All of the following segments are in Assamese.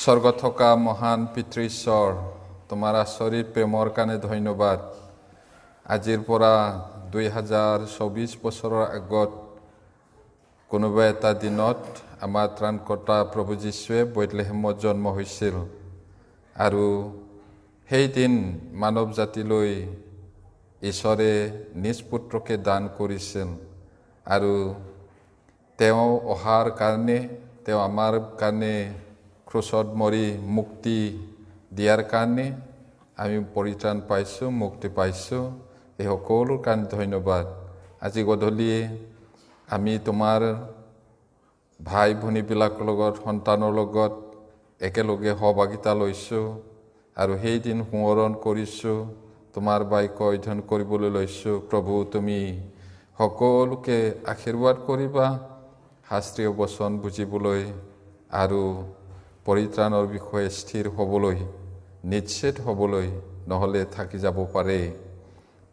স্বৰ্গত থকা মহান পিতৃ ঈশ্বৰ, তোমাৰ আচৰিত প্ৰেমৰ কাৰণে ধন্যবাদ। আজিৰ পৰা 2024 বছৰৰ আগত কোনোবা এটা দিনত আমাৰ ত্ৰাণকৰ্তা প্ৰভু যীশুৱে বেথলেহেমত জন্ম হৈছিল আৰু সেই দিন মানৱ জাতিলৈ ঈশ্বৰে নিজ পুত্ৰকে দান কৰিছিল আৰু তেওঁ অহাৰ কাৰণে তেওঁ আমাৰ কাৰণে ক্ৰুচত মৰি মুক্তি দিয়াৰ কাৰণে আমি পৰিত্ৰাণ পাইছোঁ, মুক্তি পাইছোঁ। এই সকলোৰ কাৰণে ধন্যবাদ। আজি গধূলি আমি তোমাৰ ভাই ভনীবিলাকৰ লগত, সন্তানৰ লগত একেলগে সহভাগিতা লৈছোঁ আৰু সেই দিন সোঁৱৰণ কৰিছোঁ, তোমাৰ বাক্য অধ্যয়ন কৰিবলৈ লৈছোঁ। প্ৰভু, তুমি সকলোকে আশীৰ্বাদ কৰিবা, শাস্ত্ৰীয় বচন বুজিবলৈ আৰু পৰিত্ৰাণৰ বিষয়ে স্থিৰ হ'বলৈ, নিশ্চিত হ'বলৈ, নহ'লে থাকি যাব পাৰে।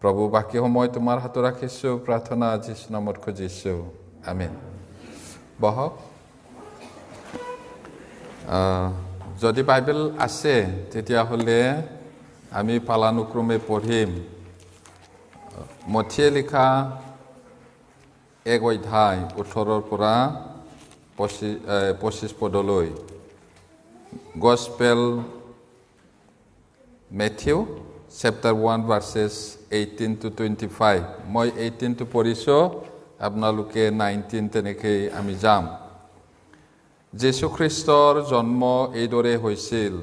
প্ৰভু, বাকী সময় তোমাৰ হাতত ৰাখিছোঁ, প্ৰাৰ্থনা যীচু নামত খুজিছোঁ, আমেন। বহক। যদি বাইবেল আছে তেতিয়াহ'লে আমি পালানুক্ৰমে পঢ়িম মথিয়ে লিখা 1 অধ্যায় 18 পৰা 25 পদলৈ। Gospel Matthew chapter 1 verses 18 to 25. মই 18 to পঢ়িছোঁ, আপোনালোকে 19 তেনেকৈ আমি যাম। যীশু খ্ৰীষ্টৰ জন্ম এইদৰে হৈছিল।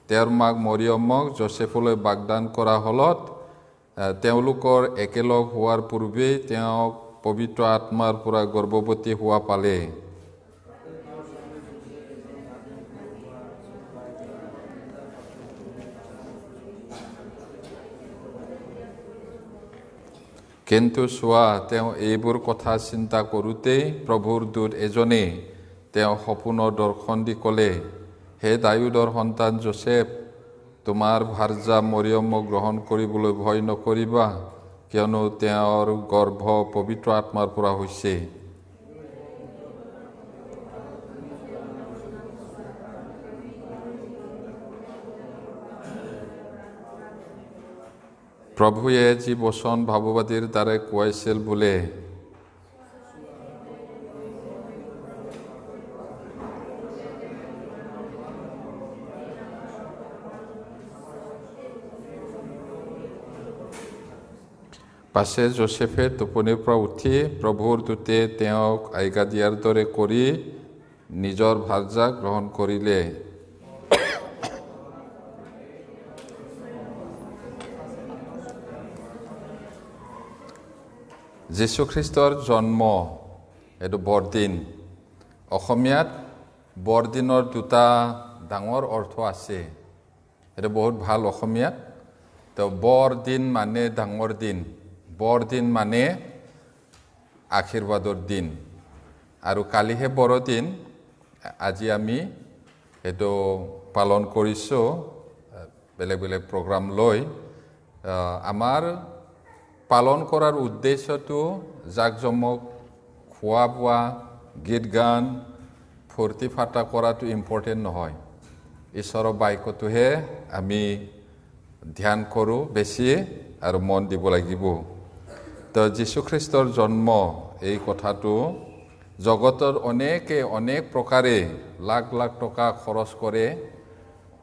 তেওঁৰ মাক মৰিয়মক যোচেফলৈ বাগদান কৰা হ'লত তেওঁলোকৰ একেলগ হোৱাৰ পূৰ্বেই তেওঁক পবিত্ৰ আত্মাৰ পৰা গৰ্ভৱতী হোৱা পালে। কিন্তু চোৱা, তেওঁ এইবোৰ কথা চিন্তা কৰোঁতেই প্ৰভুৰ দূত এজনে তেওঁ সপোনৰ দৰ্শন দি ক'লে, হে দাউদৰ সন্তান যোচেফ, তোমাৰ ভাৰ্যা মৰিয়মক গ্ৰহণ কৰিবলৈ ভয় নকৰিবা, কিয়নো তেওঁৰ গৰ্ভ পবিত্ৰ আত্মাৰ পৰা হৈছে। প্ৰভুৱে যি বচন ভাৱবাদীৰ দ্বাৰাই কোৱাইছিল বোলে, পাছে যোচেফে টোপনিৰ পৰা উঠি প্ৰভুৰ দূতে তেওঁক আজ্ঞা দিয়াৰ দৰে কৰি নিজৰ ভাৰ্যাক গ্ৰহণ কৰিলে। যীশুখ্ৰীষ্টৰ জন্ম, এইটো বৰদিন। অসমীয়াত বৰদিনৰ দুটা ডাঙৰ অৰ্থ আছে। এইটো বহুত ভাল অসমীয়াত। তো বৰদিন মানে ডাঙৰ দিন, বৰদিন মানে আশীৰ্বাদৰ দিন। আৰু কালিহে বৰদিন, আজি আমি এইটো পালন কৰিছোঁ বেলেগ বেলেগ প্ৰগ্ৰাম লৈ। আমাৰ পালন কৰাৰ উদ্দেশ্যটো জাকজমক, খোৱা বোৱা, গীত গান, ফূৰ্তি ফাৰ্তা কৰাটো ইম্পৰ্টেণ্ট নহয়। ঈশ্বৰৰ বাক্যটোহে আমি ধ্যান কৰোঁ বেছি আৰু মন দিব লাগিব। তো যীশুখ্ৰীষ্টৰ জন্ম, এই কথাটো জগতৰ অনেকে অনেক প্ৰকাৰে লাখ লাখ টকা খৰচ কৰে,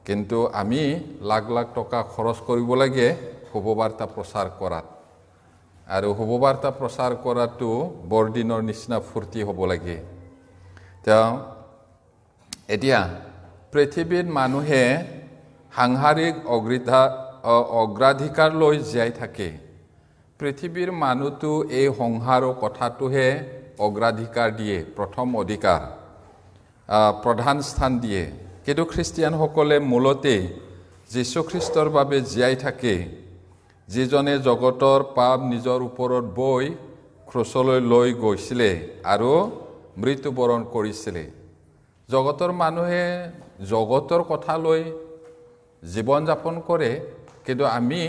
কিন্তু আমি লাখ লাখ টকা খৰচ কৰিব লাগে শুভবাৰ্তা প্ৰচাৰ কৰাত। আৰু শুভবাৰ্তা প্ৰচাৰ কৰাটো বৰদিনৰ নিচিনা ফূৰ্তি হ'ব লাগে। এতিয়া পৃথিৱীত মানুহে সাংসাৰিক অগ্ৰাধিকাৰ লৈ জীয়াই থাকে। পৃথিৱীৰ মানুহটো এই সংসাৰৰ কথাটোহে অগ্ৰাধিকাৰ দিয়ে, প্ৰথম অধিকাৰ, প্ৰধান স্থান দিয়ে। কিন্তু খ্ৰীষ্টিয়ানসকলে মূলতে যীশুখ্ৰীষ্টৰ বাবে জীয়াই থাকে, যিজনে জগতৰ পাপ নিজৰ ওপৰত বৈ ক্ৰুচলৈ লৈ গৈছিলে আৰু মৃত্যুবৰণ কৰিছিলে। জগতৰ মানুহে জগতৰ কথা লৈ জীৱন যাপন কৰে, কিন্তু আমি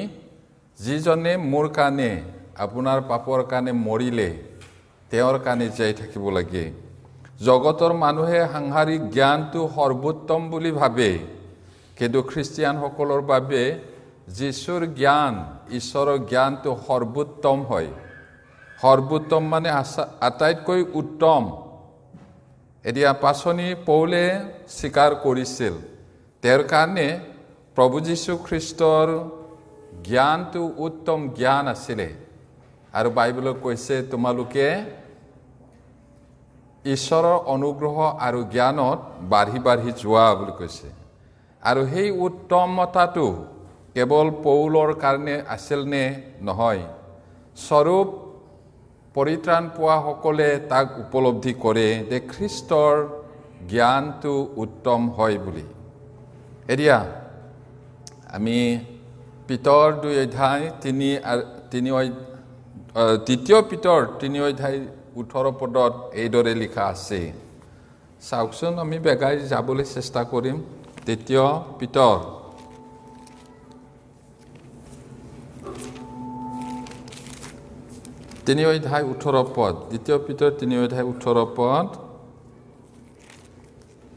যিজনে মোৰ কাৰণে, আপোনাৰ পাপৰ কাৰণে মৰিলে, তেওঁৰ কাৰণে জীয়াই থাকিব লাগে। জগতৰ মানুহে সাংসাৰিক জ্ঞানটো সৰ্বোত্তম বুলি ভাবে, কিন্তু খ্ৰীষ্টিয়ানসকলৰ বাবে যীশুৰ জ্ঞান, ঈশ্বৰৰ জ্ঞানটো সৰ্বোত্তম হয়। সৰ্বোত্তম মানে আটাইতকৈ উত্তম। এতিয়া পাচনি পৌলে স্বীকাৰ কৰিছিল, তেওঁৰ কাৰণে প্ৰভু যীশু খ্ৰীষ্টৰ জ্ঞানটো উত্তম জ্ঞান আছিলে। আৰু বাইবেলত কৈছে, তোমালোকে ঈশ্বৰৰ অনুগ্ৰহ আৰু জ্ঞানত বাঢ়ি বাঢ়ি যোৱা বুলি কৈছে। আৰু সেই উত্তমতাটো কেৱল পৌলৰ কাৰণে আছিল নে? নহয়। স্বৰূপ পৰিত্ৰাণ পোৱাসকলে তাক উপলব্ধি কৰে যে খ্ৰীষ্টৰ জ্ঞানটো উত্তম হয় বুলি। এতিয়া আমি পিতৰ 2 অধ্যায় 2 পিতৰ 3 অধ্যায় 18 পদত এইদৰে লিখা আছে। চাওকচোন, আমি বেগাই যাবলৈ চেষ্টা কৰিম। 2 পিতৰ 3 অধ্যায় 18 পদ। 2 পিতৰ 3 অধ্যায় 18 পদ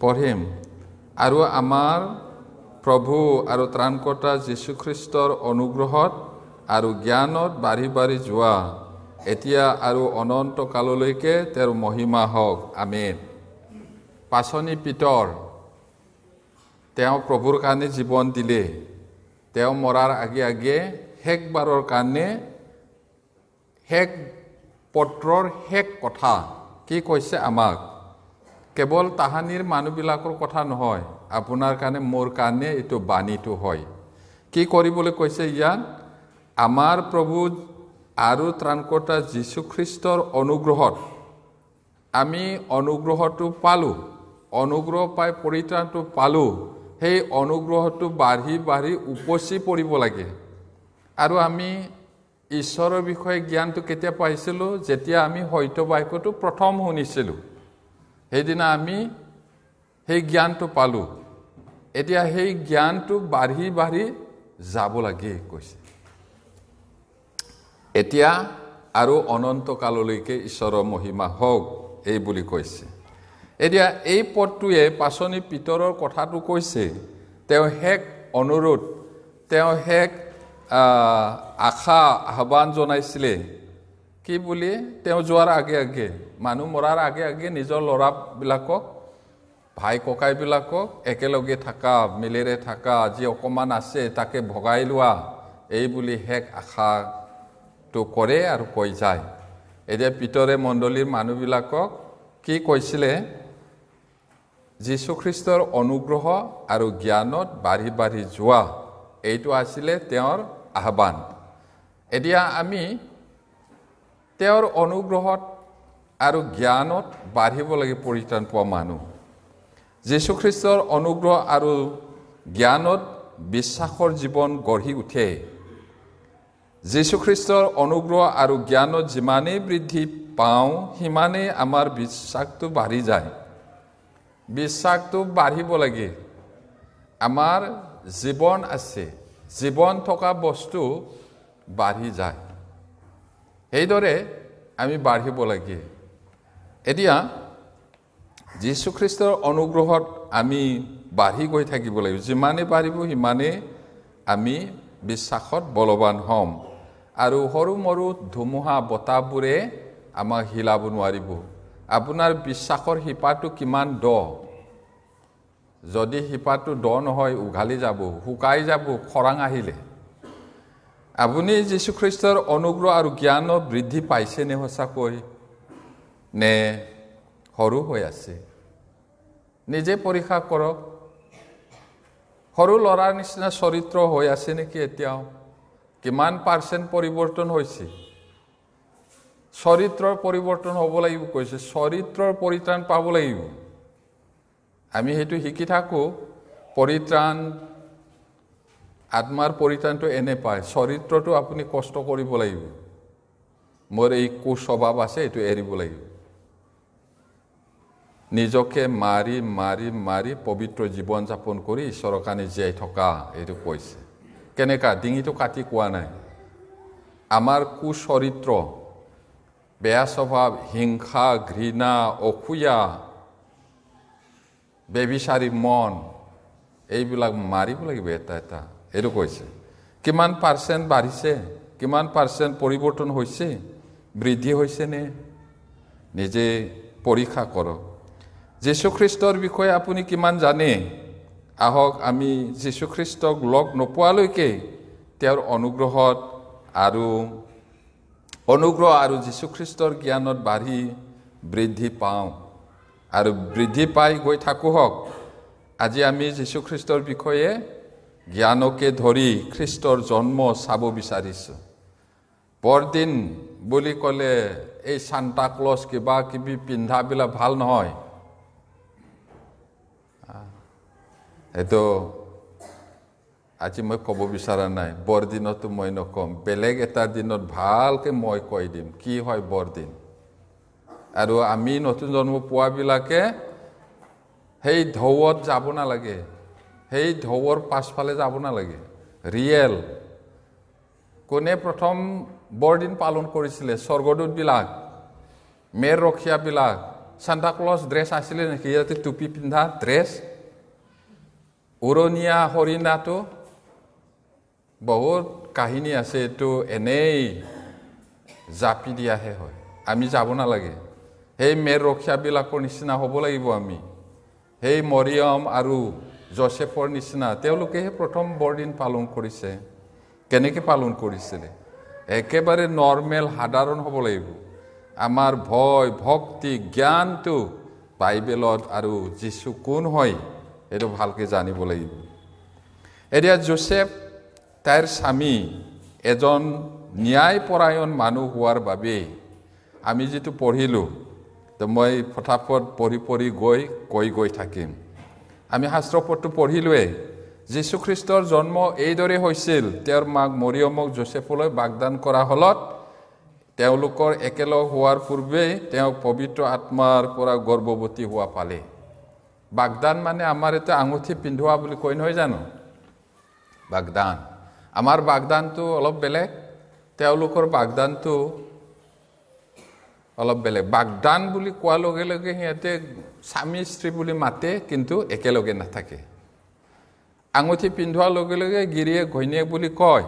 পঢ়িম। আৰু আমাৰ প্ৰভু আৰু ত্ৰাণকৰ্তা যীশুখ্ৰীষ্টৰ অনুগ্ৰহত আৰু জ্ঞানত বাঢ়ি বাঢ়ি যোৱা, এতিয়া আৰু অনন্ত কাললৈকে তেওঁৰ মহিমা হওক। আমেন। পাচনি পিতৰ তেওঁ প্ৰভুৰ কাৰণে জীৱন দিলে। তেওঁ মৰাৰ আগে আগে শেষবাৰৰ কাৰণে শেষ পত্ৰৰ শেষ কথা কি কৈছে আমাক? কেৱল তাহানিৰ মানুহবিলাকৰ কথা নহয়, আপোনাৰ কাৰণে মোৰ কাৰণে এইটো বাণীটো হয়। কি কৰিবলৈ কৈছে ইয়াত? আমাৰ প্ৰভু আৰু ত্ৰাণকৰ্তা যীশুখ্ৰীষ্টৰ অনুগ্ৰহত আমি অনুগ্ৰহটো পালোঁ, অনুগ্ৰহ পাই পৰিত্ৰাণটো পালোঁ। সেই অনুগ্ৰহটো বাঢ়ি বাঢ়ি উপচি পৰিব লাগে। আৰু আমি ঈশ্বৰৰ বিষয়ে জ্ঞানটো কেতিয়া পাইছিলোঁ? যেতিয়া আমি সত্য বাক্যটো প্ৰথম শুনিছিলোঁ, সেইদিনা আমি সেই জ্ঞানটো পালোঁ। এতিয়া সেই জ্ঞানটো বাঢ়ি বাঢ়ি যাব লাগে কৈছে। এতিয়া আৰু অনন্ত কাললৈকে ঈশ্বৰৰ মহিমা হওক, এই বুলি কৈছে। এতিয়া এই পদটোৱে পাচনি পিতৰৰ কথাটো কৈছে। তেওঁ শেষ অনুৰোধ, তেওঁ শেষ আশা আহ্বান জনাইছিলে। কি বুলি? তেওঁ যোৱাৰ আগে আগে, মানুহ মৰাৰ আগে আগে নিজৰ ল'ৰাবিলাকক, ভাই ককাইবিলাকক একেলগে থাকা, মিলেৰে থাকা, যি অকণমান আছে তাকে ভগাই লোৱা, এই বুলি শেষ আশাটো কৰে আৰু কৈ যায়। এতিয়া পিতৰে মণ্ডলীৰ মানুহবিলাকক কি কৈছিলে? যীশুখ্ৰীষ্টৰ অনুগ্ৰহ আৰু জ্ঞানত বাঢ়ি বাঢ়ি যোৱা, এইটো আছিলে তেওঁৰ আহ্বান। এতিয়া আমি তেওঁৰ অনুগ্ৰহত আৰু জ্ঞানত বাঢ়িব লাগে পৰিত্ৰাণ পোৱা মানুহ। যীশুখ্ৰীষ্টৰ অনুগ্ৰহ আৰু জ্ঞানত বিশ্বাসৰ জীৱন গঢ়ি উঠে। যীশুখ্ৰীষ্টৰ অনুগ্ৰহ আৰু জ্ঞানত যিমানেই বৃদ্ধি পাওঁ, সিমানেই আমাৰ বিশ্বাসটো বাঢ়ি যায়। বিশ্বাসটো বাঢ়িব লাগে। আমাৰ জীৱন আছে, জীৱন থকা বস্তু বাঢ়ি যায়। সেইদৰে আমি বাঢ়িব লাগে। এতিয়া যীশুখ্ৰীষ্টৰ অনুগ্ৰহত আমি বাঢ়ি গৈ থাকিব লাগিব। যিমানেই বাঢ়িব সিমানেই আমি বিশ্বাসত বলৱান হ'ম। আৰু সৰু মৰু ধুমুহা বতাহবোৰে আমাক হিলাব নোৱাৰিব। আপোনাৰ বিশ্বাসৰ শিপাটো কিমান দ? যদি শিপাটো দ নহয়, উঘালি যাব, শুকাই যাব খৰাং আহিলে। আপুনি যীশুখ্ৰীষ্টৰ অনুগ্ৰহ আৰু জ্ঞানত বৃদ্ধি পাইছেনে সঁচাকৈ, নে সৰু হৈ আছে? নিজে পৰীক্ষা কৰক। সৰু ল'ৰাৰ নিচিনা চৰিত্ৰ হৈ আছে নেকি এতিয়াও? কিমান % পৰিৱৰ্তন হৈছে? চৰিত্ৰৰ পৰিৱৰ্তন হ'ব লাগিব কৈছে। চৰিত্ৰৰ পৰিত্ৰাণ পাব লাগিব। আমি সেইটো শিকি থাকোঁ। পৰিত্ৰাণ, আত্মাৰ পৰিত্ৰাণটো এনে পায়, চৰিত্ৰটো আপুনি কষ্ট কৰিব লাগিব। মোৰ এই কুস্বভাৱ আছে, এইটো এৰিব লাগিব। নিজকে মাৰি মাৰি মাৰি পবিত্ৰ জীৱন যাপন কৰি ঈশ্বৰৰ কাৰণে জীয়াই থকা, এইটো কৈছে। কেনেকা? ডিঙিটো কাটি কোৱা নাই। আমাৰ কুচৰিত্ৰ, বেয়া স্বভাৱ, হিংসা, ঘৃণা, অসূয়া, বেবিচাৰী মন এইবিলাক মাৰিব লাগিব এটা এটা এইটো কৈছে কিমান পাৰ্চেণ্ট বাঢ়িছে কিমান পাৰ্চেণ্ট পৰিৱৰ্তন হৈছে বৃদ্ধি হৈছে নে নিজে পৰীক্ষা কৰক যীশুখ্ৰীষ্টৰ বিষয়ে আপুনি কিমান জানে আহক আমি যীশুখ্ৰীষ্টক লগ নোপোৱালৈকে তেওঁৰ অনুগ্ৰহ আৰু যীশুখ্ৰীষ্টৰ জ্ঞানত বাঢ়ি বৃদ্ধি পাওঁ আৰু বৃদ্ধি পাই গৈ থাকোঁ হওক আজি আমি যীশুখ্ৰীষ্টৰ বিষয়ে জ্ঞানকে ধৰি খ্ৰীষ্টৰ জন্ম চাব বিচাৰিছোঁ বৰদিন বুলি ক'লে এই সান্তা ক্লজ কিবা কিবি পিন্ধাবিলাক ভাল নহয় এইটো আজি মই ক'ব বিচৰা নাই বৰদিনতো মই নকম বেলেগ এটা দিনত ভালকৈ মই কৈ দিম কি হয় বৰদিন আৰু আমি নতুন জন্ম পোৱাবিলাকে সেই ঢৌত যাব নালাগে সেই ঢৌৰ পাছফালে যাব নালাগে ৰিয়েল কোনে প্ৰথম বৰদিন পালন কৰিছিলে স্বৰ্গদূতবিলাক মেৰ ৰখীয়াবিলাক সান্তা ক্লজ ড্ৰেছ আছিলে নেকি ইয়াতে টুপি পিন্ধা ড্ৰেছ উৰণীয়া হৰিণাটো বহুত কাহিনী আছে এইটো এনেই জাপি দিয়াহে হয় আমি যাব নালাগে সেই মেৰ ৰখীয়াবিলাকৰ নিচিনা হ'ব লাগিব আমি সেই মৰিয়ম আৰু জোচেফৰ নিচিনা তেওঁলোকেহে প্ৰথম বৰদিন পালন কৰিছে কেনেকৈ পালন কৰিছিলে একেবাৰে নৰ্মেল সাধাৰণ হ'ব লাগিব আমাৰ ভয় ভক্তি জ্ঞানটো বাইবেলত আৰু যীশু কোন হয় এইটো ভালকৈ জানিব লাগিব এতিয়া জোচেফ তাইৰ স্বামী এজন ন্যায়পৰায়ণ মানুহ হোৱাৰ বাবে আমি যিটো পঢ়িলোঁ তো মই ফটাফট পঢ়ি গৈ থাকিম আমি শাস্ত্ৰপদটো পঢ়িলোৱে যীশুখ্ৰীষ্টৰ জন্ম এইদৰে হৈছিল তেওঁৰ মাক মৰিয়মক জোচেফলৈ বাগদান কৰা হলত তেওঁলোকৰ একেলগ হোৱাৰ পূৰ্বে তেওঁ পবিত্ৰ আত্মাৰ পৰা গৰ্ভৱতী হোৱা পালে বাগদান মানে আমাৰ এটা আঙুঠি পিন্ধোৱা বুলি কয় নহয় জানো বাগদান আমাৰ বাগদানটো অলপ বেলেগ তেওঁলোকৰ বাগদানটো অলপ বেলেগ বাগদান বুলি কোৱাৰ লগে লগে সিহঁতে স্বামী স্ত্ৰী বুলি মাতে কিন্তু একেলগে নাথাকে আঙুঠি পিন্ধোৱাৰ লগে লগে গিৰিয়েক ঘৈণীয়েক বুলি কয়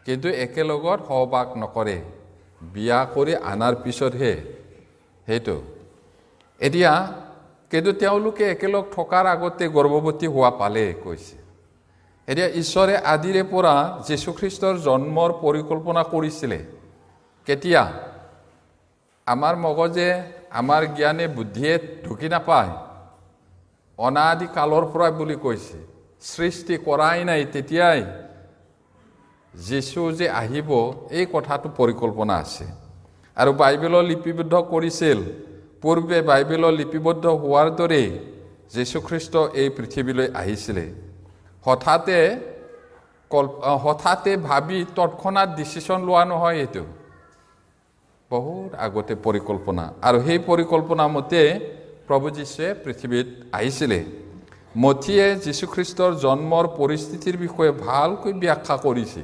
কিন্তু একেলগত সহবাস নকৰে বিয়া কৰি আনাৰ পিছতহে সেইটো এতিয়া কিন্তু তেওঁলোকে একেলগ থকাৰ আগতে গৰ্ভৱতী হোৱা পালে কৈছে এতিয়া ঈশ্বৰে আদিৰে পৰা যীশুখ্ৰীষ্টৰ জন্মৰ পৰিকল্পনা কৰিছিলে কেতিয়া আমাৰ মগজে আমাৰ জ্ঞানে বুদ্ধিয়ে ঢুকি নাপায় অনাদি কালৰ পৰা বুলি কৈছে সৃষ্টি কৰাই নাই তেতিয়াই যীশু যে আহিব এই কথাটো পৰিকল্পনা আছে আৰু বাইবেলৰ লিপিবদ্ধ কৰিছিল পূৰ্বে বাইবেলৰ লিপিবদ্ধ হোৱাৰ দৰে যীশুখ্ৰীষ্ট এই পৃথিৱীলৈ আহিছিলে হঠাতে ভাবি তৎক্ষণাৎ ডিচিশ্যন লোৱা নহয় এইটো বহুত আগতে পৰিকল্পনা আৰু সেই পৰিকল্পনা মতে প্ৰভু যীশুৱে পৃথিৱীত আহিছিলে মথিয়ে যীশুখ্ৰীষ্টৰ জন্মৰ পৰিস্থিতিৰ বিষয়ে ভালকৈ ব্যাখ্যা কৰিছে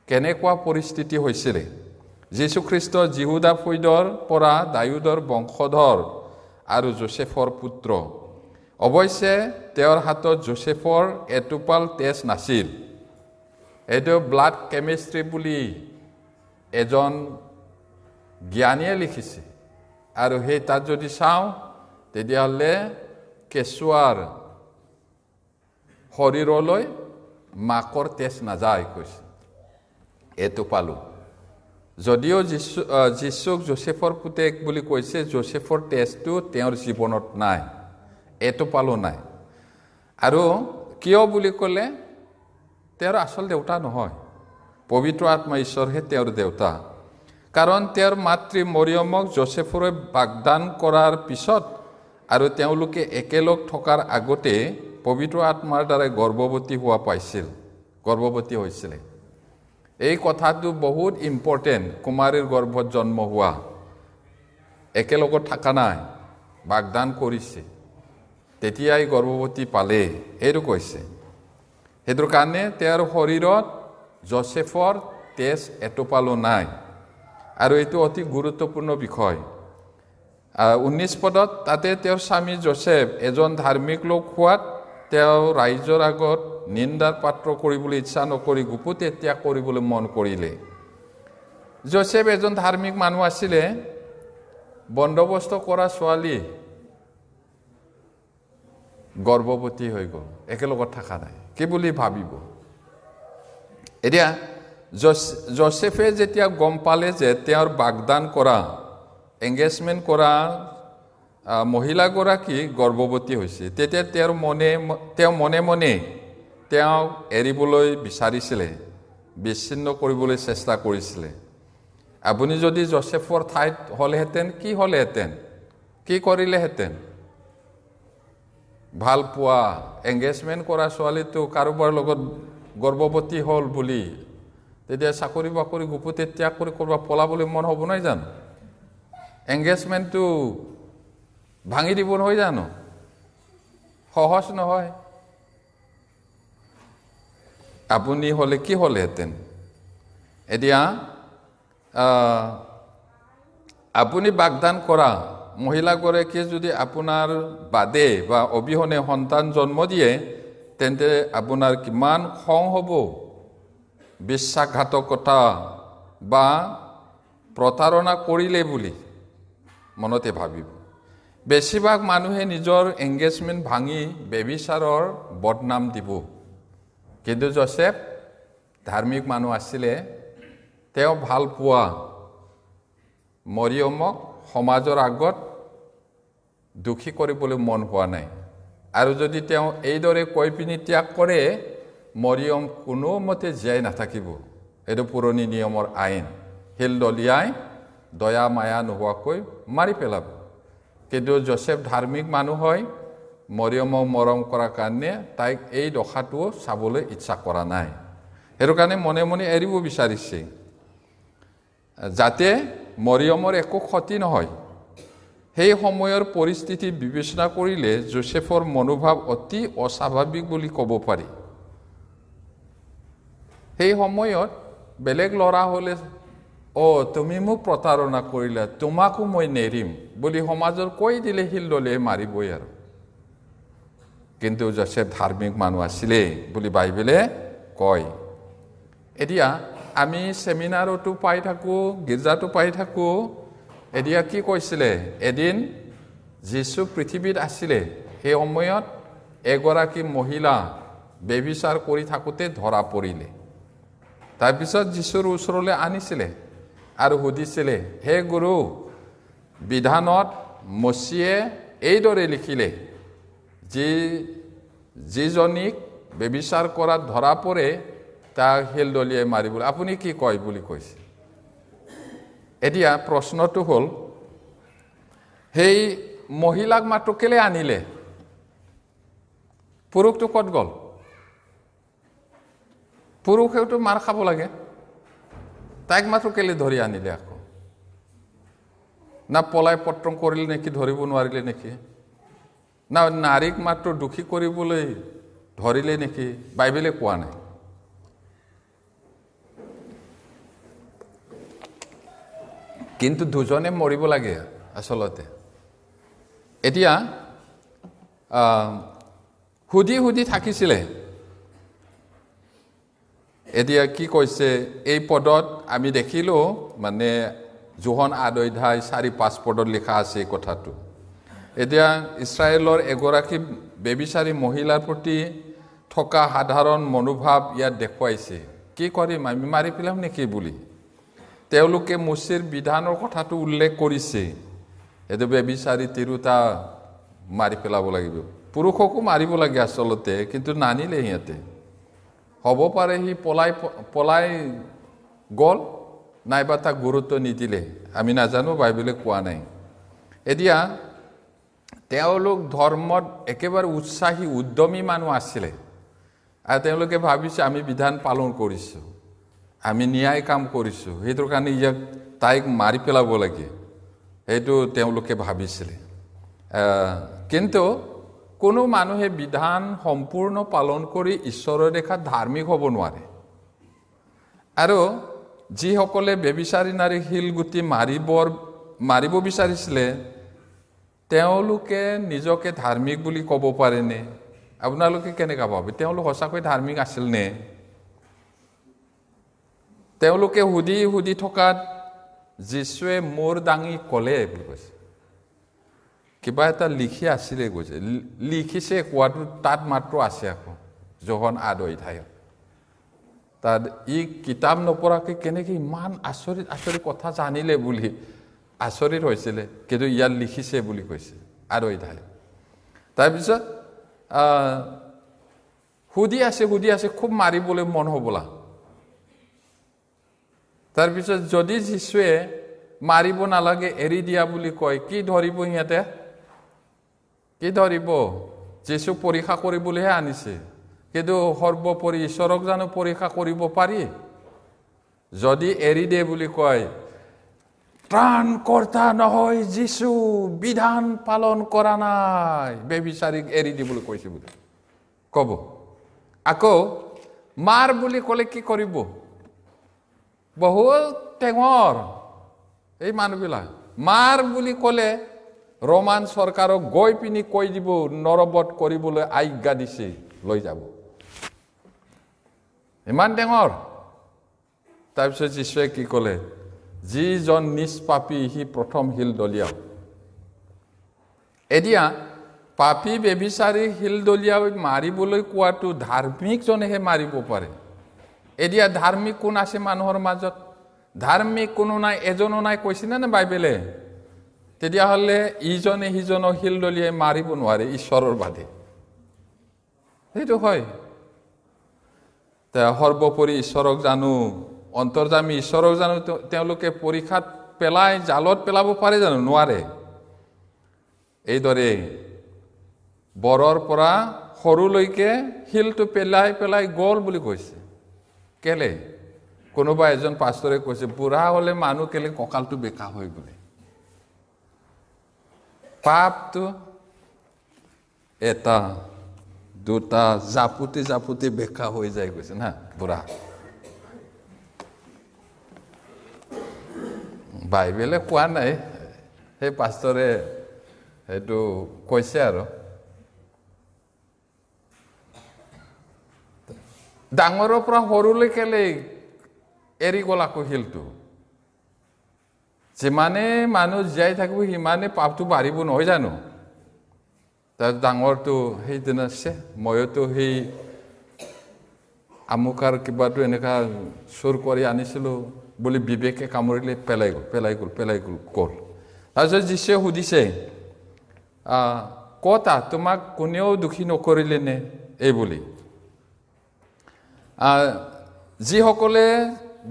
কেনেকুৱা পৰিস্থিতি হৈছিলে যীশুখ্ৰীষ্ট জিহুদা ফৈদৰ পৰা দায়ুদৰ বংশধৰ আৰু জোচেফৰ পুত্ৰ অৱশ্যে তেওঁৰ হাতত জোচেফৰ এটোপাল তেজ নাছিল এইটো ব্লাড কেমিষ্ট্ৰি বুলি এজন জ্ঞানীয়ে লিখিছে আৰু সেই তাত যদি চাওঁ তেতিয়াহ'লে কেঁচুৱাৰ শৰীৰলৈ মাকৰ তেজ নাযায় কৈছে এইটো পালোঁ যদিও যীশুক জোচেফৰ পুতেক বুলি কৈছে জোচেফৰ তেজটো তেওঁৰ জীৱনত নাই এইটো পালোঁ নাই আৰু কিয় বুলি ক'লে তেওঁৰ আচল দেউতা নহয় পবিত্ৰ আত্মা ঈশ্বৰহে তেওঁৰ দেউতা কাৰণ তেওঁৰ মাতৃ মৰিয়মক জোচেফৰে বাগদান কৰাৰ পিছত আৰু তেওঁলোকে একেলগ থকাৰ আগতে পবিত্ৰ আত্মাৰ দ্বাৰা গৰ্ভৱতী হৈছিলে এই কথাটো বহুত ইম্পৰ্টেণ্ট কুমাৰীৰ গৰ্ভত জন্ম হোৱা একেলগত থকা নাই বাগদান কৰিছে তেতিয়াই গৰ্ভৱতী পালে এইটো কৈছে সেইটোৰ কাৰণে তেওঁৰ শৰীৰত জোচেফৰ তেজ এটোপালো নাই আৰু এইটো অতি গুৰুত্বপূৰ্ণ বিষয় 19 পদত তাতে তেওঁৰ স্বামী যোসেফ এজন ধাৰ্মিক লোক হোৱাত তেওঁ ৰাইজৰ আগত নিন্দাৰ পাত্ৰ কৰিবলৈ ইচ্ছা নকৰি গুপুতে ত্যাগ কৰিবলৈ মন কৰিলে। যোসেফ এজন ধাৰ্মিক মানুহ আছিলে। বন্দোবস্ত কৰা ছোৱালী গৰ্ভৱতী হৈ গ'ল, একেলগত থকা নাই, কি বুলি ভাবিব? এতিয়া যোসেফে যেতিয়া গম পালে যে তেওঁৰ বাগদান কৰা এংগেজমেণ্ট কৰা মহিলাগৰাকী গৰ্ভৱতী হৈছে, তেতিয়া তেওঁ মনে মনে তেওঁক এৰিবলৈ বিচাৰিছিলে, বিচ্ছিন্ন কৰিবলৈ চেষ্টা কৰিছিলে। আপুনি যদি যোসেফৰ ঠাইত হ'লেহেঁতেন কি হ'লেহেঁতেন, কি কৰিলেহেঁতেন? ভাল পোৱা এংগেজমেণ্ট কৰা ছোৱালীটো কাৰোবাৰ লগত গৰ্ভৱতী হ'ল বুলি তেতিয়া চাকৰি বাকৰি গুপুতে ত্যাগ কৰি কৰবাত পলাবলৈ মন হ'ব নাই জানো? এংগেজমেণ্টটো ভাঙি দিব নহয় জানো? সহজ নহয়। আপুনি হ'লে কি হ'লেহেঁতেন? এতিয়া আপুনি বাগদান কৰা মহিলাগৰাকীয়ে যদি আপোনাৰ বাদে বা অবিহনে সন্তান জন্ম দিয়ে, তেন্তে আপোনাৰ কিমান খং হ'ব? বিশ্বাসঘাতকতা বা প্ৰতাৰণা কৰিলে বুলি মনতে ভাবিব। বেছিভাগ মানুহে নিজৰ এংগেজমেণ্ট ভাঙি ব্যভিচাৰৰ বদনাম দিব। কিন্তু যোসেফ ধাৰ্মিক মানুহ আছিলে। তেওঁ ভাল পোৱা মৰিয়মক সমাজৰ আগত দুখী কৰিবলৈ মন হোৱা নাই। আৰু যদি তেওঁ এইদৰে কৈ পিনি ত্যাগ কৰে, মৰিয়ম কোনোমতে জীয়াই নাথাকিব। এইটো পুৰণি নিয়মৰ আইন। শিল দলিয়াই দয়া মায়া নোহোৱাকৈ মাৰি পেলাব। কিন্তু যোসেফ ধাৰ্মিক মানুহ হয়, মৰিয়মক মৰম কৰাৰ কাৰণে তাইক এই দশাটো চাবলৈ ইচ্ছা কৰা নাই। সেইটো কাৰণে মনে মনে এৰিব বিচাৰিছে, যাতে মৰিয়মৰ একো ক্ষতি নহয়। সেই সময়ৰ পৰিস্থিতি বিবেচনা কৰিলে যোসেফৰ মনোভাৱ অতি অস্বাভাৱিক বুলি ক'ব পাৰি। সেই সময়ত বেলেগ ল'ৰা হ'লে, তুমি মোক প্ৰতাৰণা কৰিলা, তোমাকো মই নেৰিম বুলি সমাজৰ কৈ দিলে শিল দলিয়াই মাৰিবই আৰু। কিন্তু যোসেফ ধাৰ্মিক মানুহ আছিলে বুলি বাইবেলে কয়। এতিয়া আমি চেমিনাৰতো পাই থাকোঁ, গীৰ্জাতো পাই থাকোঁ। এতিয়া কি কৈছিলে? এদিন যীশু পৃথিৱীত আছিলে, সেই সময়ত এগৰাকী মহিলা ব্যভিচাৰ কৰি থাকোঁতে ধৰা পৰিলে। তাৰপিছত যীশুৰ ওচৰলৈ আনিছিলে আৰু সুধিছিলে, হে গুৰু, বিধানত মচিয়ে এইদৰে লিখিলে, যিজনীক ব্যভিচাৰ কৰাত ধৰা পৰে তাক শিল দলিয়াই মাৰিবলৈ আপুনি কি কয় বুলি কৈছে। এতিয়া প্ৰশ্নটো হ'ল, সেই মহিলাক মাত্ৰ কেলে আনিলে? পুৰুষটো ক'ত গ'ল? পুৰুষেওতো মাৰ খাব লাগে, তাইক মাত্ৰ কেলে ধৰি আনিলে আকৌ? না পলাই পত্ৰং কৰিলে নেকি, ধৰিব নোৱাৰিলে নেকি? না নাৰীক মাত্ৰ দুখী কৰিবলৈ ধৰিলে নেকি? বাইবেলে কোৱা নাই। কিন্তু দুজনে মৰিব লাগে আচলতে। এতিয়া সুধি থাকিছিলে। এতিয়া কি কৈছে এই পদত আমি দেখিলোঁ, মানে যোহন 8:4-5 পদত লিখা আছে এই কথাটো। এতিয়া ইছৰাইলৰ এগৰাকী ব্যভিচাৰী মহিলাৰ প্ৰতি থকা সাধাৰণ মনোভাৱ ইয়াত দেখুৱাইছে। কি কৰিম, আমি মাৰি পেলাম নেকি বুলি তেওঁলোকে মোচেৰ বিধানৰ কথাটো উল্লেখ কৰিছে। এইটো ব্যভিচাৰী তিৰোতা মাৰি পেলাব লাগিব, পুৰুষকো মাৰিব লাগে আচলতে, কিন্তু নানিলে সিহঁতে। হ'ব পাৰে সি পলাই গ'ল, নাইবা তাক গুৰুত্ব নিদিলে, আমি নাজানো, বাইবেলে কোৱা নাই। এতিয়া তেওঁলোক ধৰ্মত একেবাৰে উৎসাহী উদ্যমী মানুহ আছিলে আৰু তেওঁলোকে ভাবিছে আমি বিধান পালন কৰিছোঁ, আমি ন্যায় কাম কৰিছোঁ, সেইটোৰ কাৰণে তাইক মাৰি পেলাব লাগে, সেইটো তেওঁলোকে ভাবিছিলে। কিন্তু কোনো মানুহে বিধান সম্পূৰ্ণ পালন কৰি ঈশ্বৰৰ দেখাত ধাৰ্মিক হ'ব নোৱাৰে। আৰু যিসকলে ব্যভিচাৰী নাৰীক শিলগুটি মাৰিব বিচাৰিছিলে, তেওঁলোকে নিজকে ধাৰ্মিক বুলি ক'ব পাৰেনে? আপোনালোকে কেনেকৈ ভাবে তেওঁলোক সঁচাকৈ ধাৰ্মিক আছিল নে? তেওঁলোকে সুধি থকাত যীশুৱে মূৰ দাঙি ক'লে বুলি কৈছে। কিবা এটা লিখি আছিলে কৈছে, লিখিছে কোৱাটো তাত মাত্ৰ আছে আকৌ যোহন 8 অধ্যায়ত। তাত ই কিতাপ নপঢ়াকৈ কেনেকৈ ইমান আচৰিত কথা জানিলে বুলি আচৰিত হৈছিলে, কিন্তু ইয়াত লিখিছে বুলি কৈছে 8 অধ্যায়। তাৰপিছত সুধি আছে খুব মাৰিবলৈ মন হ'বলা। তাৰপিছত যদি যীশুৱে মাৰিব নালাগে এৰি দিয়া বুলি কয়, কি ধৰিব সিহঁতে? কি ধৰিব? যীশু পৰীক্ষা কৰিবলৈহে আনিছে, কিন্তু সৰ্বোপৰি ঈশ্বৰক জানো পৰীক্ষা কৰিব পাৰি? যদি এৰি দে বুলি কয়, ত্ৰাণকৰ্তা নহয় যীশু, বিধান পালন কৰা নাই, বেবিচাৰীক এৰি দিবলৈ কৈছে বুলি ক'ব। আকৌ মাৰ বুলি ক'লে কি কৰিব? বহুত টেঙৰ এই মানুহবিলাক। মাৰ বুলি ক'লে ৰোমান চৰকাৰক গৈ পিনি কৈ দিব নৰবধ কৰিবলৈ আজ্ঞা দিছে, লৈ যাব। ইমান টেঙৰ। তাৰপিছত যীশুৱে কি ক'লে? যিজন নিষ্পাপী সি প্ৰথম শিল দলিয়াও। এতিয়া পাপী বেবিচাৰী শিল দলিয়াও মাৰিবলৈ কোৱাটো ধাৰ্মিকজনেহে মাৰিব পাৰে। এতিয়া ধাৰ্মিক কোন আছে মানুহৰ মাজত? ধাৰ্মিক কোনো নাই, এজনো নাই কৈছে নে বাইবেলে? তেতিয়াহ'লে ইজনে সিজনক শিল দলিয়াই মাৰিব নোৱাৰে ঈশ্বৰৰ বাদে। সেইটো হয়। সৰ্বোপৰি ঈশ্বৰক জানো, অন্তৰ্যামী ঈশ্বৰক জানো তেওঁলোকে পৰীক্ষাত পেলাই জালত পেলাব পাৰে জানো? নোৱাৰে। এইদৰে বৰৰ পৰা সৰুলৈকে শিলটো পেলাই গ'ল বুলি কৈছে। কেলে? কোনোবা এজন পাষ্টৰে কৈছে বুঢ়া হ'লে মানুহ কেলে কঁকালটো বেকা হয় বোলে। পাপটো এটা দুটা জাপুতি বেকা হৈ যায় কৈছে না বুঢ়া। বাইবেলে কোৱা নাই, সেই পাষ্টৰে সেইটো কৈছে আৰু। ডাঙৰৰ পৰা সৰুলৈ কেলে এৰি গ'ল আকৌ শিলটো? যিমানে মানুহ জীয়াই থাকিব সিমানে পাপটো বাঢ়িব নহয় জানো? তাৰ ডাঙৰটো সেইদিনা আছে, ময়োতো সেই আমুকাৰ কিবাটো এনেকুৱা চুৰ কৰি আনিছিলোঁ বুলি বিবেকে কামুৰিলে পেলাই গ'ল। তাৰপিছত যীশুৱে সুধিছে, কতা তোমাক কোনেও দুখী নকৰিলে নে? এই বুলি। যিসকলে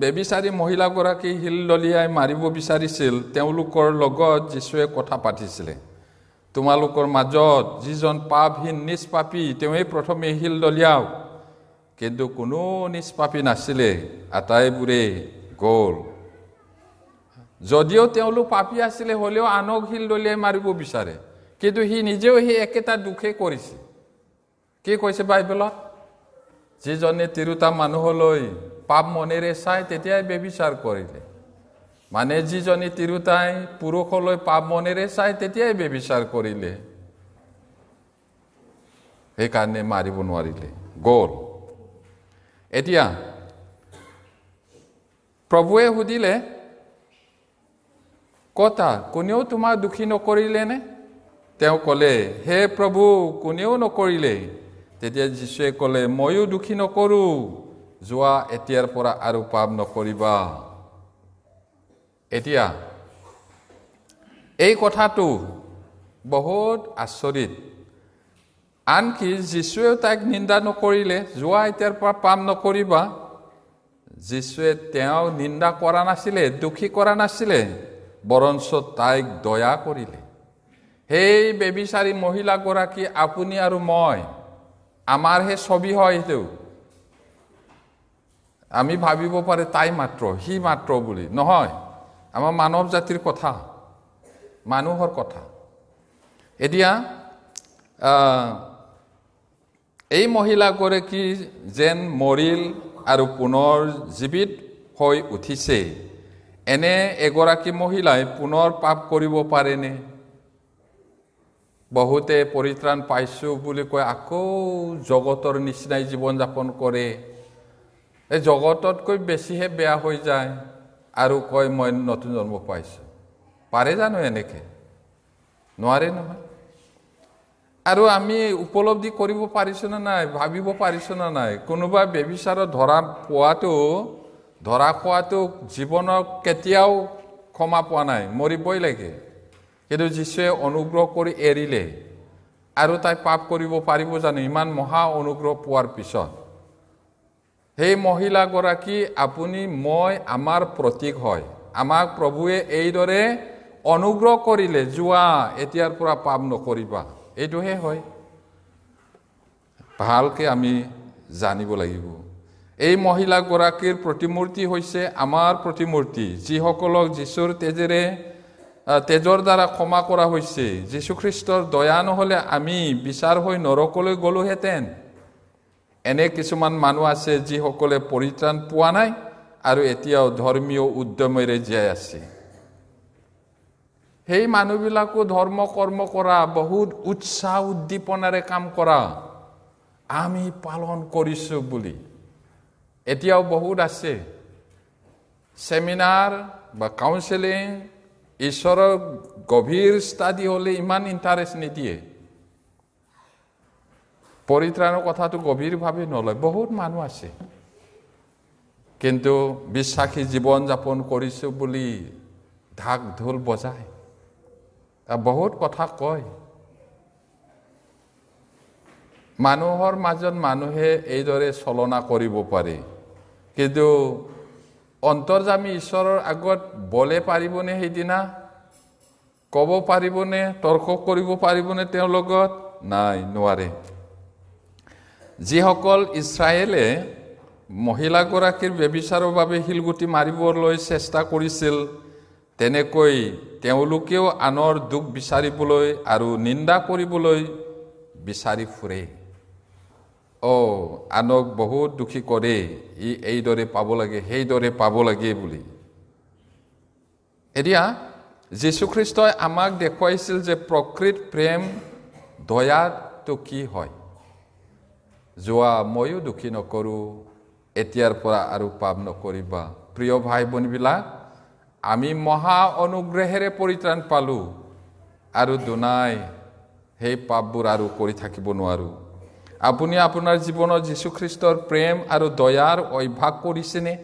বেবিচাৰী মহিলাগৰাকী শিল দলিয়াই মাৰিব বিচাৰিছিল তেওঁলোকৰ লগত যীশুৱে কথা পাতিছিলে। তোমালোকৰ মাজত যিজন পাপহীন নিষ্পাপী তেওঁই প্ৰথমে শিল দলিয়াওক। কিন্তু কোনো নিষ্পাপী নাছিলে, আটাইবোৰে গ'ল। যদিও তেওঁলোক পাপী আছিলে হ'লেও আনক শিল দলিয়াই মাৰিব বিচাৰে, কিন্তু সি নিজেও সেই একেটা দুখে কৰিছে। কি কৈছে বাইবেলত? যিজনে তিৰোতা মানুহলৈ পাপ মনেৰে চাই তেতিয়াই বেবিচাৰ কৰিলে। মানে যিজনী তিৰোতাই পুৰুষলৈ পাপ মনেৰে চাই তেতিয়াই বেবিচাৰ কৰিলে, সেইকাৰণে মাৰিব নোৱাৰিলে, গ'ল। এতিয়া প্ৰভুৱে সুধিলে, কতা কোনেও তোমাক দুখী নকৰিলে নে? তেওঁ ক'লে, হে প্ৰভু কোনেও নকৰিলে। তেতিয়া যীশুৱে ক'লে, ময়ো দুখী নকৰোঁ, যোৱা এতিয়াৰ পৰা আৰু পাপ নকৰিবা। এতিয়া এই কথাটো বহুত আচৰিত। আনকি যীশুৱেও তাইক নিন্দা নকৰিলে, যোৱা এতিয়াৰ পৰা পাপ নকৰিবা। যীশুৱে তেওঁক নিন্দা কৰা নাছিলে, দুখী কৰা নাছিলে, বৰঞ্চ তাইক দয়া কৰিলে। সেই বেবিচাৰী মহিলাগৰাকী আপুনি আৰু মই, আমাৰহে ছবি হয় সেইটো। আমি ভাবিব পাৰে তাই মাত্ৰ, সি মাত্ৰ বুলি। নহয়, আমাৰ মানৱ জাতিৰ কথা, মানুহৰ কথা। এতিয়া এই মহিলাগৰাকী যেন মৰিল আৰু পুনৰ জীৱিত হৈ উঠিছে, এনে এগৰাকী মহিলাই পুনৰ পাপ কৰিব পাৰেনে? বহুতে পৰিত্ৰাণ পাইছোঁ বুলি কয় আকৌ জগতৰ নিচিনাই জীৱন যাপন কৰে। এই জগততকৈ বেছিহে বেয়া হৈ যায় আৰু কয় মই নতুন জন্ম পাইছোঁ। পাৰে জানো এনেকৈ? নোৱাৰে নহয়। আৰু আমি উপলব্ধি কৰিব পাৰিছোঁ নে নাই, ভাবিব পাৰিছোঁ নে নাই? কোনোবা ব্যভিচাৰত ধৰা খোৱাটো জীৱনত কেতিয়াও ক্ষমা পোৱা নাই, মৰিবই লাগে। কিন্তু যীশুৱে অনুগ্ৰহ কৰি এৰিলে আৰু তাই পাপ কৰিব পাৰিব জানো ইমান মহা অনুগ্ৰহ পোৱাৰ পিছত? সেই মহিলাগৰাকী আপুনি মই আমাৰ প্ৰতীক হয়। আমাক প্ৰভুৱে এইদৰে অনুগ্ৰহ কৰিলে, যোৱা এতিয়াৰ পৰা পাপ নকৰিবা, এইটোহে হয়। ভালকৈ আমি জানিব লাগিব। এই মহিলাগৰাকীৰ প্ৰতিমূৰ্তি হৈছে আমাৰ প্ৰতিমূৰ্তি, যিসকলক যীশুৰ তেজৰ দ্বাৰা ক্ষমা কৰা হৈছে। যীশুখ্ৰীষ্টৰ দয়া নহ'লে আমি বিচাৰ হৈ নৰকলৈ গ'লোহেঁতেন। এনে কিছুমান মানুহ আছে যিসকলে পৰিত্ৰাণ পোৱা নাই আৰু এতিয়াও ধৰ্মীয় উদ্যমেৰে জীয়াই আছে। সেই মানুহবিলাকো ধৰ্ম কৰ্ম কৰা, বহুত উৎসাহ উদ্দীপনাৰে কাম কৰা, আমি পালন কৰিছোঁ বুলি এতিয়াও বহুত আছে। ছেমিনাৰ বা কাউন্সেলিং, ঈশ্বৰৰ গভীৰ ষ্টাডি হ'লে ইমান ইণ্টাৰেষ্ট নিদিয়ে, পৰিত্ৰাণৰ কথাটো গভীৰভাৱে নলয়। বহুত মানুহ আছে কিন্তু বিশ্বাসী জীৱন যাপন কৰিছোঁ বুলি ঢাক ঢোল বজায়, বহুত কথা কয়। মানুহৰ মাজত মানুহে এইদৰে চলনা কৰিব পাৰে, কিন্তু অন্তৰ্যামী ঈশ্বৰৰ আগত বলে পাৰিবনে? সেইদিনা ক'ব পাৰিবনে? তৰ্ক কৰিব পাৰিবনে তেওঁৰ লগত? নাই, নোৱাৰে। যিসকল ইছৰাইলে মহিলাগৰাকীৰ ব্যভিচাৰৰ বাবে শিলগুটি মাৰিবলৈ চেষ্টা কৰিছিল, তেনেকৈ তেওঁলোকেও আনৰ দুখ বিচাৰিবলৈ আৰু নিন্দা কৰিবলৈ বিচাৰি ফুৰে। আনক বহুত দুখী কৰে, ই এইদৰে পাব লাগে, সেইদৰে পাব লাগে বুলি। এতিয়া যীশুখ্ৰীষ্টই আমাক দেখুৱাইছিল যে প্ৰকৃত প্ৰেম দয়াটো কি হয়। যোৱা ময়ো দুখী নকৰোঁ, এতিয়াৰ পৰা আৰু পাপ নকৰিবা। প্ৰিয় ভাই ভনীবিলাক, আমি মহা অনুগ্ৰহেৰে পৰিত্ৰাণ পালোঁ আৰু দুনাই সেই পাপবোৰ আৰু কৰি থাকিব নোৱাৰোঁ। আপুনি আপোনাৰ জীৱনত যীশুখ্ৰীষ্টৰ প্ৰেম আৰু দয়াৰ অভ্যাস কৰিছেনে?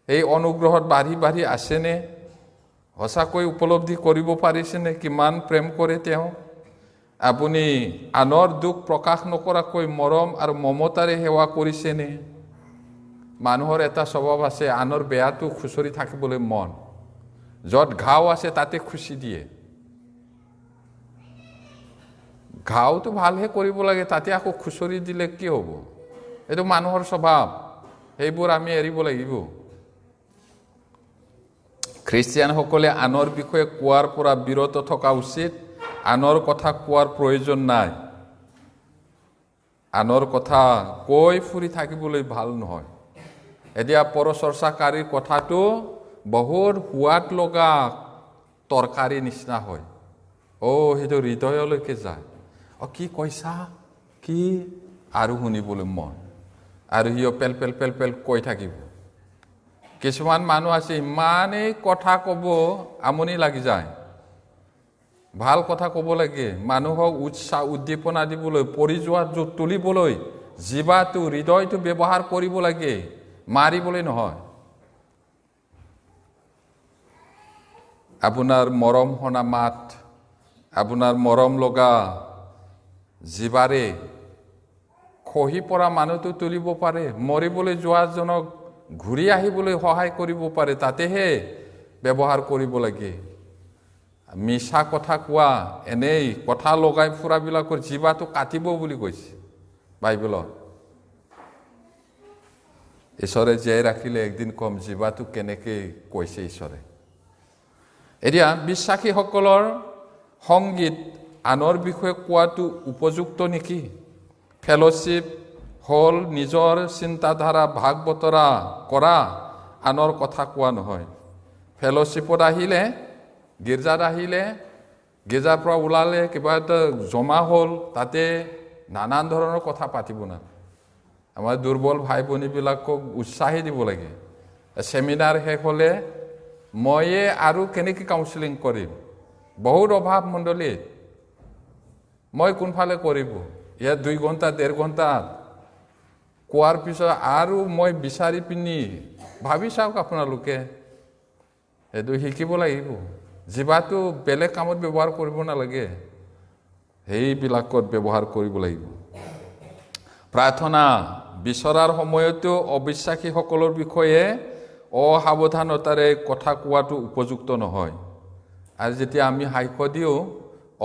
এই অনুগ্ৰহত বাঢ়ি বাঢ়ি আছেনে? সঁচাকৈ উপলব্ধি কৰিব পাৰিছেনে কিমান প্ৰেম কৰে তেওঁ? আপুনি আনৰ দুখ প্ৰকাশ নকৰাকৈ মৰম আৰু মমতাৰে সেৱা কৰিছেনে? মানুহৰ এটা স্বভাৱ আছে, আনৰ বেয়াটো খুচৰি থাকিবলৈ মন, য'ত ঘাও আছে তাতে খুচি দিয়ে। ঘাওটো ভালহে কৰিব লাগে, তাতে আকৌ খুচৰি দিলে কি হ'ব? এইটো মানুহৰ স্বভাৱ, সেইবোৰ আমি এৰিব লাগিব। খ্ৰীষ্টিয়ানসকলে আনৰ বিষয়ে কোৱাৰ পৰা বিৰত থকা উচিত। আনৰ কথা কোৱাৰ প্ৰয়োজন নাই। আনৰ কথা কৈ ফুৰি থাকিবলৈ ভাল নহয়। এতিয়া পৰচৰ্চাকাৰীৰ কথাটো বহুত সোৱাদ লগা তৰকাৰী নিচিনা হয়। সেইটো হৃদয়লৈকে যায়। কি কৈছা, কি আৰু শুনিবলৈ মন, আৰু সিও পেল পেল পেল পেল কৈ থাকিব। কিছুমান মানুহ আছে ইমানেই কথা ক'ব আমনি লাগি যায়। ভাল কথা ক'ব লাগে, মানুহক উৎসাহ উদ্দীপনা দিবলৈ, পৰি যোৱা তুলিবলৈ জিভাটো, হৃদয়টো ব্যৱহাৰ কৰিব লাগে, মাৰিবলৈ নহয়। আপোনাৰ মৰম শুনা মাত, আপোনাৰ মৰম লগা জিভাৰে খহি পৰা মানুহটো তুলিব পাৰে, মৰিবলৈ যোৱাজনক ঘূৰি আহিবলৈ সহায় কৰিব পাৰে, তাতেহে ব্যৱহাৰ কৰিব লাগে। মিছা কথা কোৱা, এনেই কথা লগাই ফুৰাবিলাকৰ জিভাটো কাটিব বুলি কৈছে বাইবেলত। ঈশ্বৰে জীয়াই ৰাখিলে একদিন কম জিভাটো কেনেকৈ কৈছে ঈশ্বৰে। এতিয়া বিশ্বাসীসকলৰ সংগীত আনৰ বিষয়ে কোৱাটো উপযুক্ত নেকি? ফেলোশ্বিপ হ'ল নিজৰ চিন্তাধাৰা ভাগ বতৰা কৰা, আনৰ কথা কোৱা নহয়। ফেলোশ্বিপত আহিলে, গীৰ্জাত আহিলে গীৰ্জাৰ পৰা ওলালে কিবা এটা জমা হ'ল তাতে নানান ধৰণৰ কথা পাতিব না আমাৰ দুৰ্বল ভাই ভনীবিলাকক উৎসাহী দিব লাগে সেমিনাৰ শেষ হ'লে ময়ে আৰু কেনেকৈ কাউন্সেলিং কৰিম বহুত অভাৱ মণ্ডলী মই কোনফালে কৰিব ইয়াত 2 ঘণ্টা 1.5 ঘণ্টা কোৱাৰ পিছত আৰু মই বিচাৰি পিনি ভাবি চাওক আপোনালোকে এইটো শিকিব লাগিব জীৱাটো বেলেগ কামত ব্যৱহাৰ কৰিব নালাগে সেইবিলাকত ব্যৱহাৰ কৰিব লাগিব প্ৰাৰ্থনা বিচৰাৰ সময়তো অবিশ্বাসীসকলৰ বিষয়ে অসাৱধানতাৰে কথা কোৱাটো উপযুক্ত নহয় আৰু যেতিয়া আমি সাক্ষ্য দিওঁ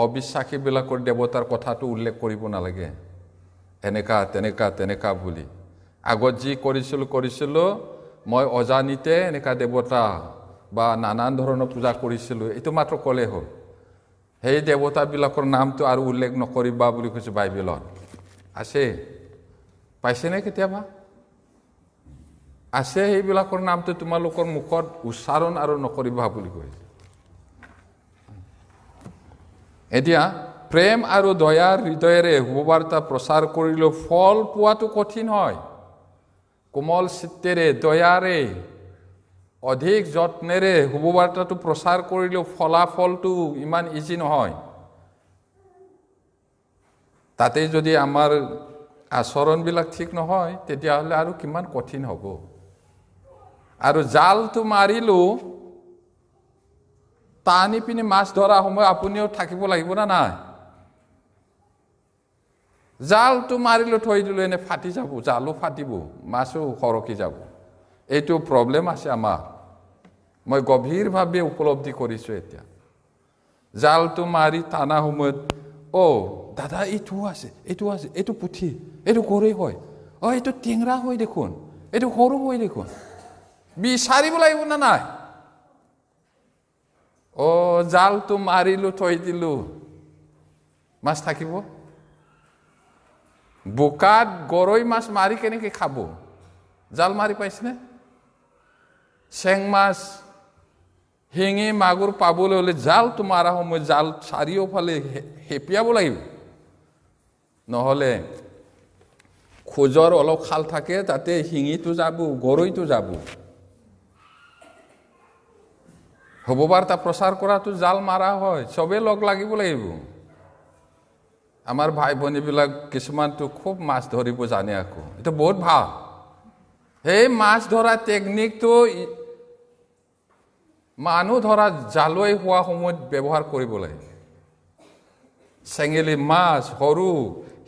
অবিশ্বাসীবিলাকৰ দেৱতাৰ কথাটো উল্লেখ কৰিব নালাগে তেনেকা বুলি আগত যি কৰিছিলোঁ মই অজানিতে এনেকা দেৱতা বা নানান ধৰণৰ পূজা কৰিছিলোঁ এইটো মাত্ৰ ক'লে হ'ল সেই দেৱতাবিলাকৰ নামটো আৰু উল্লেখ নকৰিবা বুলি কৈছে বাইবেলত আছে পাইছেনে কেতিয়াবা আছে সেইবিলাকৰ নামটো তোমালোকৰ মুখত উচ্চাৰণ আৰু নকৰিবা বুলি কৈছে এতিয়া প্ৰেম আৰু দয়াৰ হৃদয়েৰে শুভবাৰ্তা প্ৰচাৰ কৰিলেও ফল পোৱাটো কঠিন হয় কোমল চিত্তেৰে দয়াৰে অধিক যত্নেৰে শুভবাৰ্তাটো প্ৰচাৰ কৰিলেও ফলাফলটো ইমান ইজি নহয় তাতে যদি আমাৰ আচৰণবিলাক ঠিক নহয় তেতিয়াহ'লে আৰু কিমান কঠিন হ'ব আৰু জালটো মাৰিলো টানি পিনি মাছ ধৰা সময় আপুনিও থাকিব লাগিব না নাই জালটো মাৰিলো থৈ দিলো এনে ফাটি যাব জালো ফাটিব মাছো সৰকি যাব এইটো প্ৰব্লেম আছে আমাৰ মই গভীৰভাৱে উপলব্ধি কৰিছো এতিয়া জালটো মাৰি টানা সময়ত দাদা এইটো আছে এইটো পুঠি এইটো গৰৈ হয় এইটো টেঙৰা হয় দেখোন এইটো সৰু হয় দেখোন বিচাৰিব লাগিব না নাই জালটো মাৰিলো থৈ দিলো মাছ থাকিব বোকাত গৰৈ মাছ মাৰি কেনেকৈ খাব জাল মাৰি পাইছেনে চেং মাছ শিঙি মাগুৰ পাবলৈ হ'লে জালটো মাৰা সময় জাল চাৰিওফালে হেপিয়াব লাগিব নহ'লে খোজৰ অলপ খাল থাকে তাতে শিঙিটো যাব গৰৈটো যাব শুভবাৰ্তা প্ৰচাৰ কৰাটো জাল মাৰা হয় চবে লগ লাগিব লাগিব আমাৰ ভাই ভনীবিলাক কিছুমানটো খুব মাছ ধৰিব জানে আকৌ এটা বহুত ভাল সেই মাছ ধৰা টেকনিকটো মানুহ ধৰা জালৈ হোৱা সময়ত ব্যৱহাৰ কৰিব লাগে চেঙেলী মাছ সৰু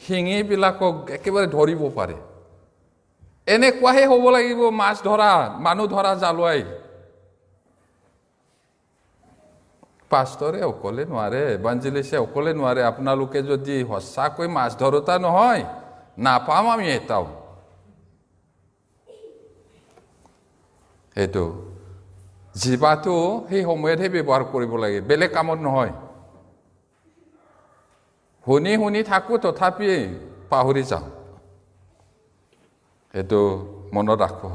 শিঙিবিলাকক একেবাৰে ধৰিব পাৰে এনেকুৱাহে হ'ব লাগিব মাছ ধৰা মানুহ ধৰা জালুৱাই পাষ্টৰে অকলে নোৱাৰে এভাঞ্জেলিষ্টে অকলে নোৱাৰে আপোনালোকে যদি সঁচাকৈ মাছ ধৰোতা নহয় নাপাম আমি এটাও এইটো জীৱাটো সেই সময়তহে ব্যৱহাৰ কৰিব লাগে বেলেগ কামত নহয় শুনি থাকো তথাপি পাহৰি যাওঁ এইটো মনত ৰাখক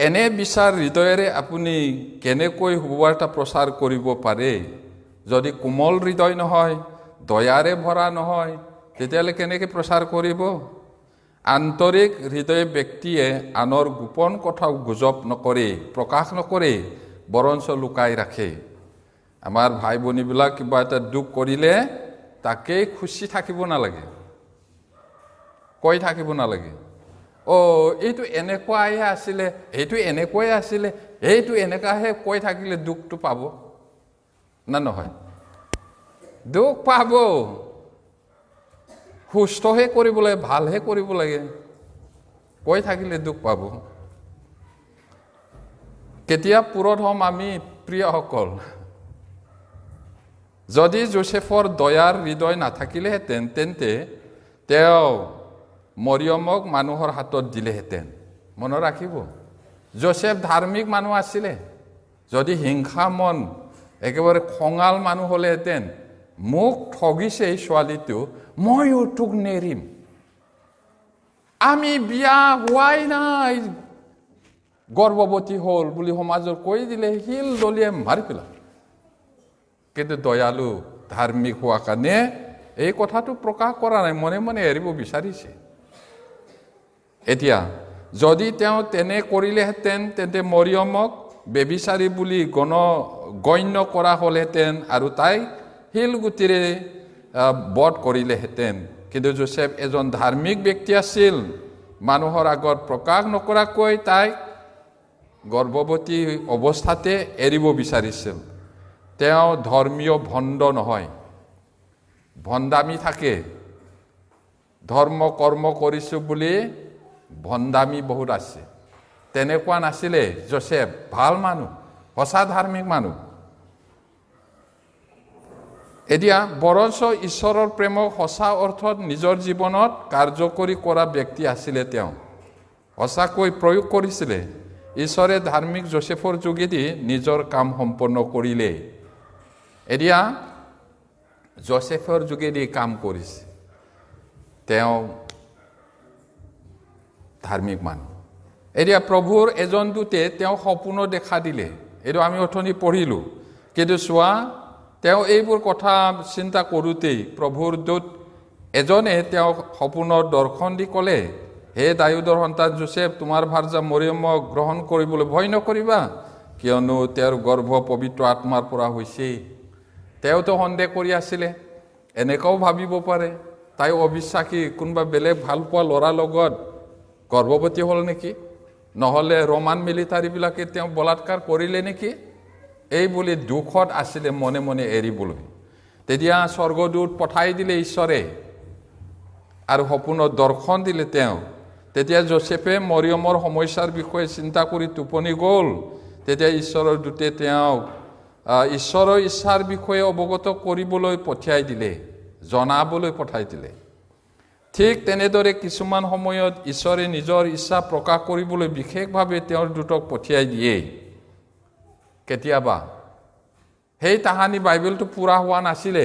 এনে বিচাৰ হৃদয়েৰে আপুনি কেনেকৈ শুভবাৰ্তা প্ৰচাৰ কৰিব পাৰে যদি কোমল হৃদয় নহয় দয়াৰে ভৰা নহয় তেতিয়াহ'লে কেনেকৈ প্ৰচাৰ কৰিব আন্তৰিক হৃদয় ব্যক্তিয়ে আনৰ গোপন কথাও গুজব নকৰে প্ৰকাশ নকৰে বৰঞ্চ লুকাই ৰাখে আমাৰ ভাই ভনীবিলাক কিবা এটা দুখ কৰিলে তাকেই খুচি থাকিব নালাগে কৈ থাকিব নালাগে এইটো এনেকুৱাই আছিলে এইটো এনেকুৱাই আছিলে এইটো এনেকুৱাহে কৈ থাকিলে দুখটো পাব না নহয় দুখ পাব সুস্থহে কৰিব লাগে ভালহে কৰিব লাগে কৈ থাকিলে দুখ পাব কেতিয়া পূৰণ হ'ম আমি প্ৰিয়সকল যদি যোছেফৰ দয়াৰ হৃদয় নাথাকিলেহেঁতেন তেন্তে তেওঁ মৰিয়মক মানুহৰ হাতত দিলেহেঁতেন মনত ৰাখিব যোছেফ ধাৰ্মিক মানুহ আছিলে যদি হিংসা মন একেবাৰে খঙাল মানুহ হ'লেহেঁতেন মোক ঠগিছে এই ছোৱালীটো ময়ো তোক নেৰিম আমি বিয়া হোৱাই নাই গৰ্ভৱতী হ'ল বুলি সমাজৰ কৈ দিলে শিল দলিয়াই মাৰি পেলাম কিন্তু দয়ালু ধাৰ্মিক হোৱা কাৰণে এই কথাটো প্ৰকাশ কৰা নাই, মনে মনে এৰিব বিচাৰিছে। এতিয়া যদি তেওঁ তেনে কৰিলেহেঁতেন তেন্তে মৰিয়মক বেবিচাৰী বুলি গণ্য কৰা হ'লহেঁতেন আৰু তাই শিলগুটিৰে বধ কৰিলেহেঁতেন। কিন্তু যোচেফ এজন ধাৰ্মিক ব্যক্তি আছিল। মানুহৰ আগত প্ৰকাশ নকৰাকৈ তাইক গৰ্ভৱতী অৱস্থাতে এৰিব বিচাৰিছিল। তেওঁ ধৰ্মীয় ভণ্ড নহয়, ভণ্ডামি থাকে। ধৰ্ম কৰ্ম কৰিছোঁ বুলি ভণ্ডামি বহুত আছে। তেনেকুৱা নাছিলে যোচেফ, ভাল মানুহ, সঁচা ধাৰ্মিক মানুহ। এতিয়া বৰঞ্চ ঈশ্বৰৰ প্ৰেমক সঁচা অৰ্থত নিজৰ জীৱনত কাৰ্যকৰী কৰা ব্যক্তি আছিলে। তেওঁ সঁচাকৈ প্ৰয়োগ কৰিছিলে। ঈশ্বৰে ধাৰ্মিক যোচেফৰ যোগেদি নিজৰ কাম সম্পন্ন কৰিলে। এতিয়া যোচেফৰ যোগেদি কাম কৰিছে। তেওঁ ধাৰ্মিক মানুহ। এতিয়া প্ৰভুৰ এজন দূতে তেওঁ সপোন দেখা দিলে। এইটো আমি অথনি পঢ়িলোঁ। কিন্তু চোৱা, তেওঁ এইবোৰ কথা চিন্তা কৰোঁতেই প্ৰভুৰ দূত এজনে তেওঁ সপোনৰ দৰ্শন দি ক'লে, হে দাউদৰ সন্তান যোচেফ, তোমাৰ ভাৰ্যা মৰিয়মক গ্ৰহণ কৰিবলৈ ভয় নকৰিবা, কিয়নো তেওঁৰ গৰ্ভ পবিত্ৰ আত্মাৰ পৰা হৈছে। তেওঁতো সন্দেহ কৰি আছিলে, এনেকুৱাও ভাবিব পাৰে তাই অবিশ্বাসী, কোনোবা বেলেগ ভাল পোৱা ল'ৰাৰ লগত গৰ্ভৱতী হ'ল নেকি, নহ'লে ৰোমান মিলিটাৰীবিলাকে তেওঁ বলাৎকাৰ কৰিলে নেকি, এই বুলি দুখত আছিলে মনে মনে এৰিবলৈ। তেতিয়া স্বৰ্গদূত পঠাই দিলে ঈশ্বৰে আৰু সপোনত দৰ্শন দিলে তেওঁ। তেতিয়া যোচেফে মৰিয়মৰ সমস্যাৰ বিষয়ে চিন্তা কৰি টোপনি গ'ল। তেতিয়া ঈশ্বৰৰ দূতে তেওঁক ঈশ্বৰৰ ইচ্ছাৰ বিষয়ে অৱগত কৰিবলৈ পঠিয়াই দিলে, জনাবলৈ পঠাই দিলে। ঠিক তেনেদৰে কিছুমান সময়ত ঈশ্বৰে নিজৰ ইচ্ছা প্ৰকাশ কৰিবলৈ বিশেষভাৱে তেওঁৰ দূতক পঠিয়াই দিয়ে। কেতিয়াবা সেই তাহানি বাইবেলটো পূৰা হোৱা নাছিলে,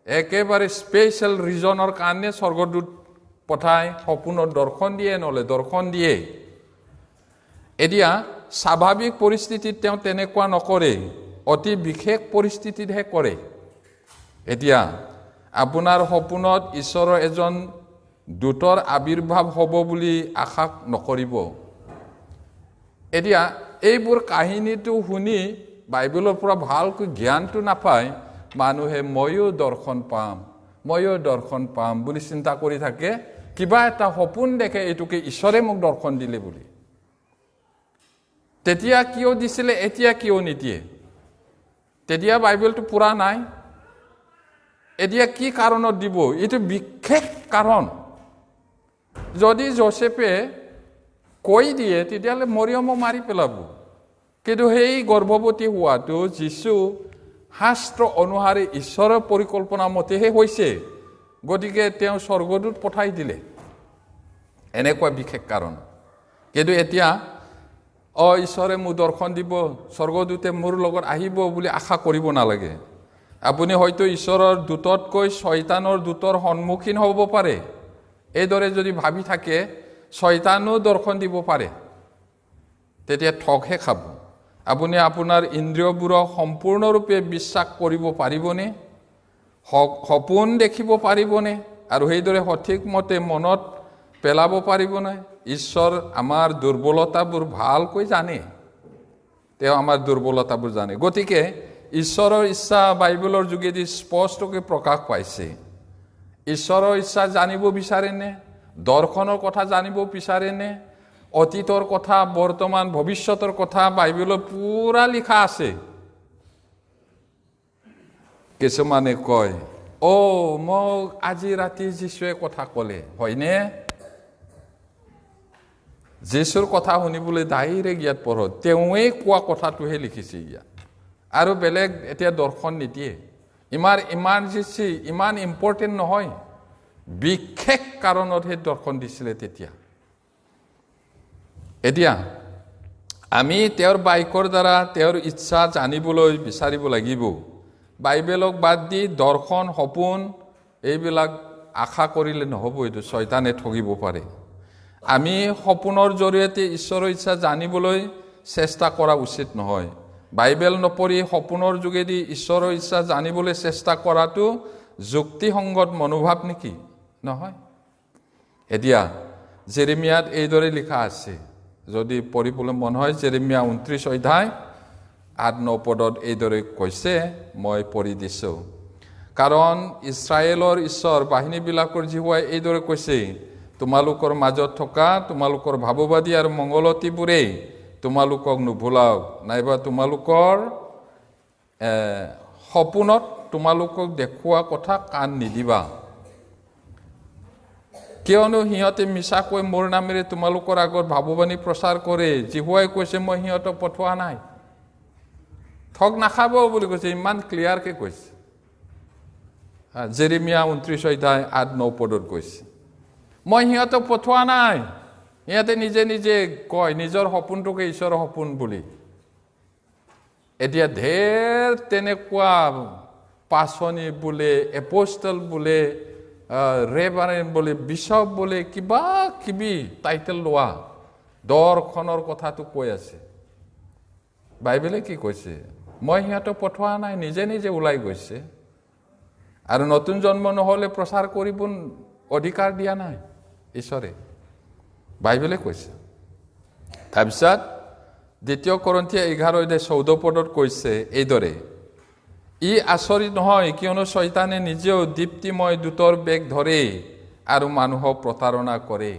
একেবাৰে স্পেচিয়েল ৰিজনৰ কাৰণে স্বৰ্গদূত পঠাই সপোনৰ দৰ্শন দিয়ে, নহ'লে দৰ্শন দিয়ে। এতিয়া স্বাভাৱিক পৰিস্থিতিত তেওঁ তেনেকুৱা নকৰে, অতি বিশেষ পৰিস্থিতিতহে কৰে। এতিয়া আপোনাৰ সপোনত ঈশ্বৰৰ এজন দূতৰ আবিৰ্ভাৱ হ'ব বুলি আশা নকৰিব। এতিয়া এইবোৰ কাহিনীটো শুনি বাইবেলৰ পৰা ভালকৈ জ্ঞানটো নাপায় মানুহে ময়ো দৰ্শন পাম বুলি চিন্তা কৰি থাকে। কিবা এটা সপোন দেখে, এইটোকে ঈশ্বৰে মোক দৰ্শন দিলে বুলি। তেতিয়া কিয় দিছিলে, এতিয়া কিয় নিদিয়ে? তেতিয়া বাইবেলটো পূৰা নাই, এতিয়া কি কাৰণত দিব? এইটো বিশেষ কাৰণ। যদি যোচেফে কৈ দিয়ে তেতিয়াহ'লে মৰিয়মক মাৰি পেলাব। কিন্তু সেই গৰ্ভৱতী হোৱাটো যীশু শাস্ত্ৰ অনুসাৰে ঈশ্বৰৰ পৰিকল্পনা মতেহে হৈছে, গতিকে তেওঁ স্বৰ্গদূত পঠাই দিলে। এনেকুৱা বিশেষ কাৰণ। কিন্তু এতিয়া ঈশ্বৰে মোক দৰ্শন দিব, স্বৰ্গদূতে মোৰ লগত আহিব বুলি আশা কৰিব নালাগে। আপুনি হয়তো ঈশ্বৰৰ দূততকৈ শয়তানৰ দূতৰ সন্মুখীন হ'ব পাৰে। এইদৰে যদি ভাবি থাকে শয়তানো দৰ্শন দিব পাৰে, তেতিয়া ঠগহে খাব। আপুনি আপোনাৰ ইন্দ্ৰিয়বোৰক সম্পূৰ্ণৰূপে বিশ্বাস কৰিব পাৰিবনে? সপোন দেখিব পাৰিবনে? আৰু সেইদৰে সঠিক মতে মনত পেলাব পাৰিবনে? ঈশ্বৰ আমাৰ দুৰ্বলতাবোৰ ভালকৈ জানে, তেওঁ আমাৰ দুৰ্বলতাবোৰ জানে। গতিকে ঈশ্বৰৰ ইচ্ছা বাইবেলৰ যোগেদি স্পষ্টকৈ প্ৰকাশ পাইছে। ঈশ্বৰৰ ইচ্ছা জানিব বিচাৰেনে? দৰ্শনৰ কথা জানিব বিচাৰেনে? অতীতৰ কথা, বৰ্তমান, ভৱিষ্যতৰ কথা বাইবেলত পূৰা লিখা আছে। কিছুমানে কয়, মোক আজি ৰাতি যীশুৱে কথা ক'লে, হয়নে? যীশুৰ কথা শুনিবলৈ ডাইৰেক্ট ইয়াত পঢ়ো, তেওঁৱে কোৱা কথাটোহে লিখিছে ইয়াত, আৰু বেলেগ এতিয়া দৰ্শন নিদিয়ে। ইমান ইমাৰ্জেঞ্চি, ইমান ইম্পৰ্টেণ্ট নহয়, বিশেষ কাৰণতহে দৰ্শন দিছিলে তেতিয়া। এতিয়া আমি তেওঁৰ বাক্যৰ দ্বাৰা তেওঁৰ ইচ্ছা জানিবলৈ বিচাৰিব লাগিব। বাইবেলক বাদ দি দৰ্শন, সপোন এইবিলাক আশা কৰিলে নহ'ব, এইটো শয়তানে ঠগিব পাৰে। আমি সপোনৰ জৰিয়তে ঈশ্বৰৰ ইচ্ছা জানিবলৈ চেষ্টা কৰা উচিত নহয়। বাইবেল নপঢ়ি সপোনৰ যোগেদি ঈশ্বৰৰ ইচ্ছা জানিবলৈ চেষ্টা কৰাটো যুক্তিসংগত মনোভাৱ নেকি? নহয়। এতিয়া জেৰেমিয়াত এইদৰে লিখা আছে, যদি পঢ়িবলৈ মন হয় জেৰেমিয়া 29 অধ্যায় 8-9 পদত এইদৰে কৈছে, মই পঢ়ি দিছোঁ। কাৰণ ইছৰাইলৰ ঈশ্বৰ বাহিনীবিলাকৰ জিহুৱাই এইদৰে কৈছে, তোমালোকৰ মাজত থকা তোমালোকৰ ভাৱবাদী আৰু মংগলতীবোৰে তোমালোকক নুভুলাওক, নাইবা তোমালোকৰ সপোনত তোমালোকক দেখুওৱা কথা কাণ নিদিবা। কিয়নো সিহঁতে মিছাকৈ মোৰ নামেৰে তোমালোকৰ আগত ভাৱবাণী প্ৰচাৰ কৰে। জিহুৱাই কৈছে, মই সিহঁতক পঠোৱা নাই। ঠগ নাখাব বুলি কৈছে, ইমান ক্লিয়াৰকৈ কৈছে। জেৰেমিয়া 29 অধ্যায় 8-9 পদত কৈছে, মই সিহঁতক পঠোৱা নাই। সিহঁতে নিজে নিজে কয় নিজৰ সপোনটোকে ঈশ্বৰৰ সপোন বুলি। এতিয়া ঢেৰ তেনেকুৱা পাচনি বোলে, এপষ্টল বোলে, ৰেভাৰেণ্ড বোলে, বিশ্বপ বোলে, কিবা কিবি টাইটেল লোৱা দৰ্শনৰ কথাটো কৈ আছে। বাইবেলে কি কৈছে? মই সিহঁতক পঠোৱা নাই, নিজে নিজে ওলাই গৈছে। আৰু নতুন জন্ম নহ'লে প্ৰচাৰ কৰিব অধিকাৰ দিয়া নাই ঈশ্বৰে, বাইবেলে কৈছে। তাৰপিছত 2 Korinthia 11:14 পদত কৈছে এইদৰে, ই আচৰিত নহয়, কিয়নো শয়তানে নিজেও দীপ্তিময় দূতৰ বেগ ধৰে আৰু মানুহক প্ৰতাৰণা কৰে।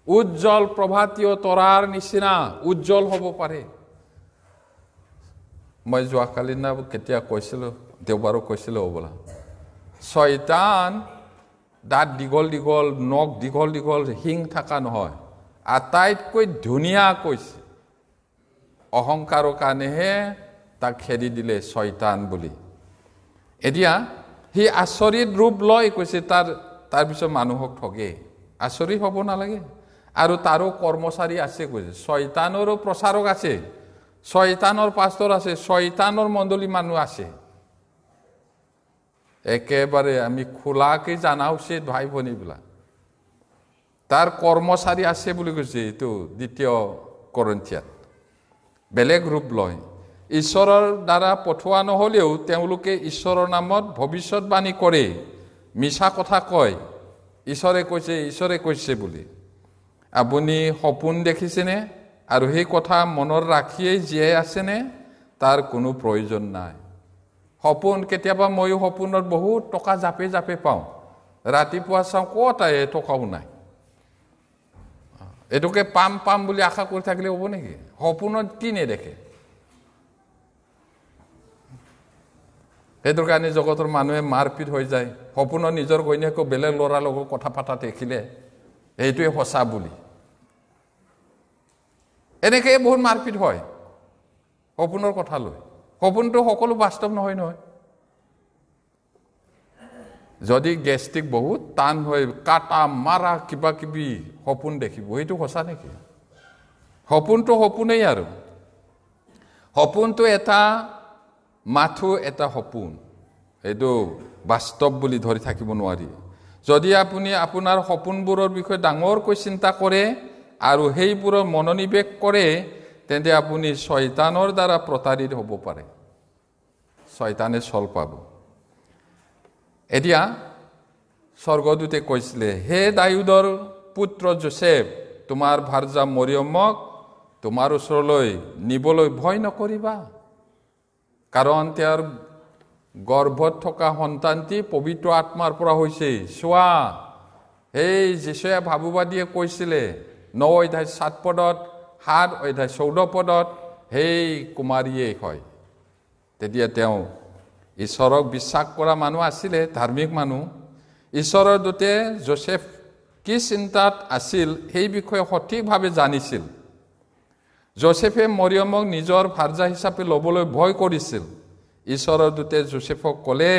উজ্জ্বল প্ৰভাতীয় তৰাৰ নিচিনা উজ্জ্বল হ'ব পাৰে। মই যোৱাকালি না কেতিয়া কৈছিলোঁ, দেওবাৰো কৈছিলোঁ হ'বলা, শয়তান দাঁত দীঘল দীঘল, নখ দীঘল দীঘল, শিং থকা নহয়, আটাইতকৈ ধুনীয়া কৈছে। অহংকাৰৰ কাৰণেহে তাক খেদি দিলে শয়তান বুলি। এতিয়া সি আচৰিত ৰূপ লয় কৈছে, তাৰপিছত মানুহক ঠগে। আচৰিত হ'ব নালাগে। আৰু তাৰো কৰ্মচাৰী আছে কৈছে, শয়তানৰো প্ৰচাৰক আছে, শয়তানৰ পাষ্টৰ আছে, শয়তানৰ মণ্ডলী মানুহ আছে। একেবাৰে আমি খোলাকে জানা উচিত ভাই ভনীবিলাক, তাৰ কৰ্মচাৰী আছে বুলি কৈছে। এইটো 2 Korinthia বেলেগ ৰূপ লয়। ঈশ্বৰৰ দ্বাৰা পঠোৱা নহ'লেও তেওঁলোকে ঈশ্বৰৰ নামত ভৱিষ্যতবাণী কৰে, মিছা কথা কয়, ঈশ্বৰে কৈছে বুলি। আপুনি সপোন দেখিছেনে আৰু সেই কথা মনত ৰাখিয়েই জীয়াই আছেনে? তাৰ কোনো প্ৰয়োজন নাই। সপোন, কেতিয়াবা ময়ো সপোনত বহুত টকা জাপে জাপে পাওঁ, ৰাতিপুৱা চাওঁ ক'ত টকাও নাই। এইটোকে পাম পাম বুলি আশা কৰি থাকিলে হ'ব নেকি? সপোনত কি নেদেখে? সেইটোৰ কাৰণে জগতৰ মানুহে মাৰপিট হৈ যায়। সপোনত নিজৰ ঘৈণীয়েকো বেলেগ ল'ৰাৰ লগত কথা পতা দেখিলে সেইটোৱে সঁচা বুলি, এনেকৈ বহুত মাৰপিট হয় সপোনৰ কথা লৈ। সপোনটো সকলো বাস্তৱ নহয় নহয়। যদি গেষ্ট্ৰিক বহুত টান হৈ কাটা মাৰা কিবা কিবি সপোন দেখিব, সেইটো সঁচা নেকি? সপোনটো সপোনেই। আৰু সপোনটো এটা মাথো এটা সপোন, এইটো বাস্তৱ বুলি ধৰি থাকিব নোৱাৰি। যদি আপুনি আপোনাৰ সপোনবোৰৰ বিষয়ে ডাঙৰকৈ চিন্তা কৰে আৰু সেইবোৰৰ মনোনিৱেশ কৰে, তেন্তে আপুনি শয়তানৰ দ্বাৰা প্ৰতাৰিত হ'ব পাৰে, শয়তানে চল পাব। এতিয়া স্বৰ্গদূতে কৈছিলে, হে দাউদৰ পুত্ৰ যোচেফ, তোমাৰ ভাৰ্যা মৰিয়মক তোমাৰ ওচৰলৈ নিবলৈ ভয় নকৰিবা, কাৰণ তেওঁৰ গৰ্ভত থকা সন্তানটি পবিত্ৰ আত্মাৰ পৰা হৈছে। চোৱা, সেই যীশুৱে ভাৱবাদীয়ে কৈছিলে 9 অধ্যায় 7 পদত, 7 অধ্যায় 14 পদত, সেই কুমাৰীয়ে হয়। তেতিয়া তেওঁ ঈশ্বৰক বিশ্বাস কৰা মানুহ আছিলে, ধাৰ্মিক মানুহ। ঈশ্বৰৰ দূতে যোচেফ কি চিন্তাত আছিল সেই বিষয়ে সঠিকভাৱে জানিছিল। যোচেফে মৰিয়মক নিজৰ ভাৰ্যা হিচাপে ল'বলৈ ভয় কৰিছিল। ঈশ্বৰৰ দূতে যোচেফক ক'লে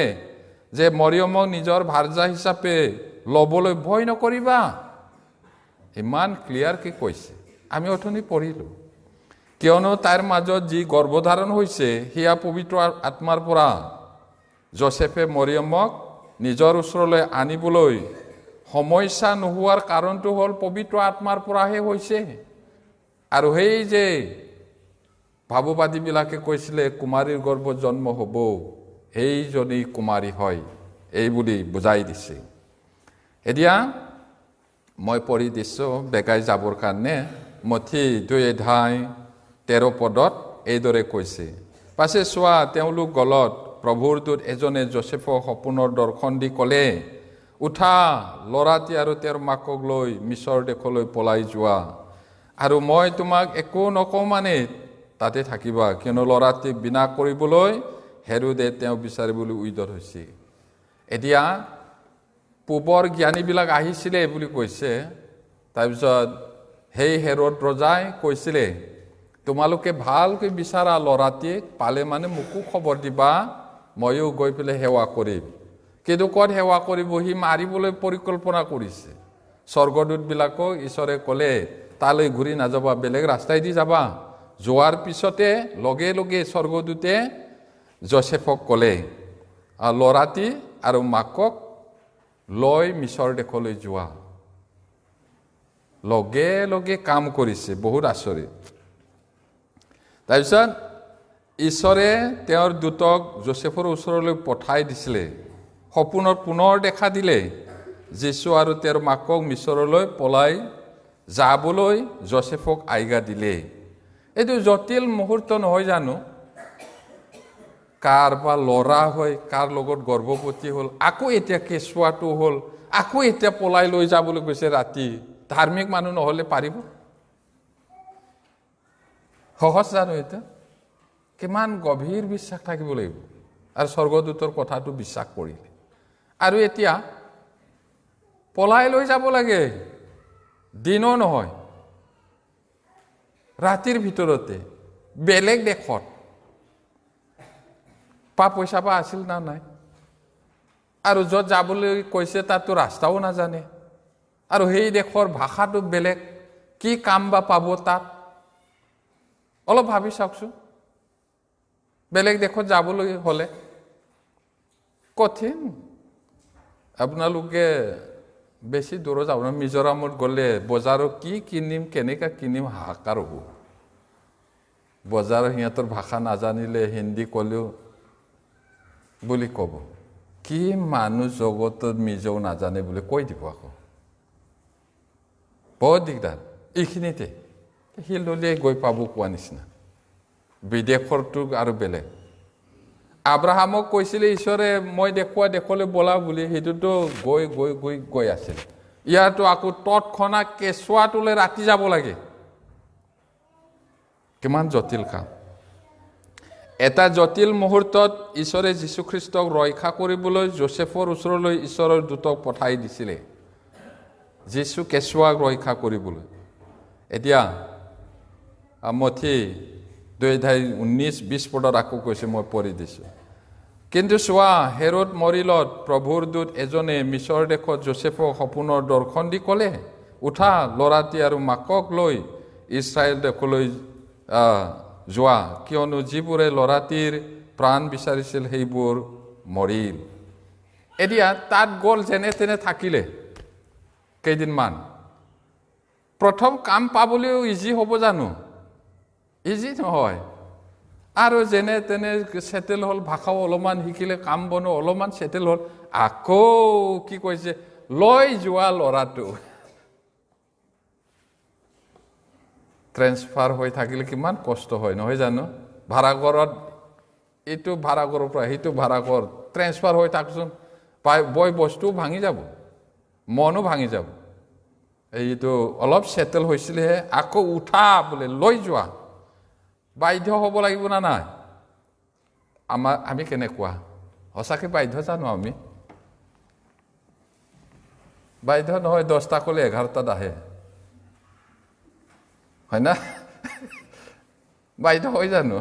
যে মৰিয়মক নিজৰ ভাৰ্যা হিচাপে ল'বলৈ ভয় নকৰিবা। ইমান ক্লিয়াৰকৈ কৈছে, আমি অথনি পঢ়িলোঁ। কিয়নো তাইৰ মাজত যি গৰ্ভধাৰণ হৈছে সেয়া পবিত্ৰ আত্মাৰ পৰা। যোচেফে মৰিয়মক নিজৰ ওচৰলৈ আনিবলৈ সমস্যা নোহোৱাৰ কাৰণটো হ'ল পবিত্ৰ আত্মাৰ পৰাহে হৈছে। আৰু সেই যে ভাৱবাদীবিলাকে কৈছিলে কুমাৰীৰ গৰ্ভত জন্ম হ'ব, সেইজনী কুমাৰী হয়, এই বুলি বুজাই দিছে। এতিয়া মই পঢ়ি দিছোঁ বেগাই যাবৰ কাৰণে। মথি 2:13 পদত এইদৰে কৈছে, পাছে চোৱা, তেওঁলোক গলত প্ৰভুৰ দূত এজনে যোচেফক সপোনৰ দৰ্শন দি ক'লে, উঠা, ল'ৰাটি আৰু তেওঁৰ মাকক লৈ মিছৰ দেশলৈ পলাই যোৱা, আৰু মই তোমাক একো নকওঁ মানে তাতে থাকিবা, কিয়নো ল'ৰাটিক বিনাশ কৰিবলৈ হেৰোদে তেওঁ বিচাৰিবলৈ উদ্যত হৈছে। এতিয়া পূবৰ জ্ঞানীবিলাক আহিছিলে বুলি কৈছে। তাৰপিছত সেই হেৰোদ ৰজাই কৈছিলে, তোমালোকে ভালকৈ বিচাৰা, ল'ৰাটিক পালে মানে মোকো খবৰ দিবা, ময়ো গৈ পেলাই সেৱা কৰিম। কিন্তু ক'ত সেৱা কৰিব, সি মাৰিবলৈ পৰিকল্পনা কৰিছে। স্বৰ্গদূতবিলাকক ঈশ্বৰে ক'লে, তালৈ ঘূৰি নাযাবা, বেলেগ ৰাস্তাইদি যাবা। যোৱাৰ পিছতে লগে লগে স্বৰ্গদূতে যোচেফক ক'লে, ল'ৰাটি আৰু মাকক লৈ মিছৰ দেশলৈ যোৱা। লগে লগে কাম কৰিছে, বহুত আচৰিত। তাৰপিছত ঈশ্বৰে তেওঁৰ দূতক যোচেফৰ ওচৰলৈ পঠাই দিছিলে। সপোনত পুনৰ দেখা দিলে, যীশু আৰু তেওঁৰ মাকক মিছৰলৈ পলাই যাবলৈ যোচেফক আজ্ঞা দিলে। এইটো জটিল মুহূৰ্ত নহয় জানো? কাৰ বা ল'ৰা হয়, কাৰ লগত গৰ্ভৱতী হ'ল, আকৌ এতিয়া কেঁচুৱাটো হ'ল, আকৌ এতিয়া পলাই লৈ যাবলৈ গৈছে ৰাতি। ধাৰ্মিক মানুহ নহ'লে পাৰিব? সহজ জানো এটা? কিমান গভীৰ বিশ্বাস থাকিব লাগিব। আৰু স্বৰ্গদূতৰ কথাটো বিশ্বাস কৰিলে। আৰু এতিয়া পলাই লৈ যাব লাগে, দিনো নহয়, ৰাতিৰ ভিতৰতে, বেলেগ দেশত। পইচা আছিল না নাই? আৰু য'ত যাবলৈ কৈছে তাতো ৰাস্তাও নাজানে, আৰু সেই দেশৰ ভাষাটো বেলেগ, কি কাম বা পাব তাত? অলপ ভাবি চাওকচোন। বেলেগ দেশত যাবলৈ হ'লে কঠিন। আপোনালোকে বেছি দূৰত যাব না, মিজোৰামত গ'লে বজাৰত কি কিনিম, কেনেকৈ কিনিম, হাহাকাৰ হ'ব। বজাৰৰ সিহঁতৰ ভাষা নাজানিলে হিন্দী ক'লেও বুলি ক'ব, কি মানুহ জগতত মিজো নাজানে বুলি কৈ দিব আকৌ। বহুত দিগদাৰ। এইখিনিতে শিলদলিয়াই গৈ পাব কোৱা নিচিনা। বিদেশৰটো আৰু বেলেগ। আব্ৰাহামক কৈছিলে ঈশ্বৰে, মই দেখুওৱা দেশলৈ বলা বুলি, সেইটোতো গৈ গৈ গৈ গৈ আছিল। ইয়াতো আকৌ তৎক্ষণাত কেঁচুৱাটোলৈ ৰাতি যাব লাগে। কিমান জটিল কাম। এটা জটিল মুহূৰ্তত ঈশ্বৰে যীশুখ্ৰীষ্টক ৰক্ষা কৰিবলৈ যোচেফৰ ওচৰলৈ ঈশ্বৰৰ দূতক পঠাই দিছিলে, যীশু কেঁচুৱাক ৰক্ষা কৰিবলৈ। এতিয়া মথি 2:19-20 পদত আকৌ কৈছে, মই পঢ়ি দিছোঁ। কিন্তু চোৱা, হেৰোদ মৰিলত প্ৰভুৰ দূত এজনে মিছৰ দেশত যোচেফক সপোনৰ দৰ্শন দি ক'লে, উঠা, ল'ৰাটি আৰু মাকক লৈ ইছৰাইল দেশলৈ যোৱা, কিয়নো যিবোৰে ল'ৰাটিৰ প্ৰাণ বিচাৰিছিল সেইবোৰ মৰিল। এতিয়া তাত গ'ল, যেনে তেনে থাকিলে কেইদিনমান। প্ৰথম কাম পাবলৈও ইজি হ'ব জানো? ইজি নহয়। আৰু যেনে তেনে ছেটেল হ'ল, ভাষাও অলপমান শিকিলে, কাম বনো অলপমান ছেটেল হ'ল, আকৌ কি কৈছে, লৈ যোৱা ল'ৰাটো। ট্ৰেন্সফাৰ হৈ থাকিলে কিমান কষ্ট হয় নহয় জানো? ভাড়াঘৰত এইটো ভাড়াঘৰৰ পৰা সেইটো ভাড়াঘৰ ট্ৰেন্সফাৰ হৈ থাকচোন, বয় বস্তুও ভাঙি যাব, মনো ভাঙি যাব। এইটো অলপ ছেটেল হৈছিলেহে আকৌ উঠা বোলে, লৈ যোৱা। বাধ্য হ'ব লাগিব না নাই? আমি কেনেকুৱা? সঁচাকৈ বাধ্য জানো আমি? বাধ্য নহয়। 10টা ক'লে 11টাত আহে, হয় না? বাধ্য হয় জানো?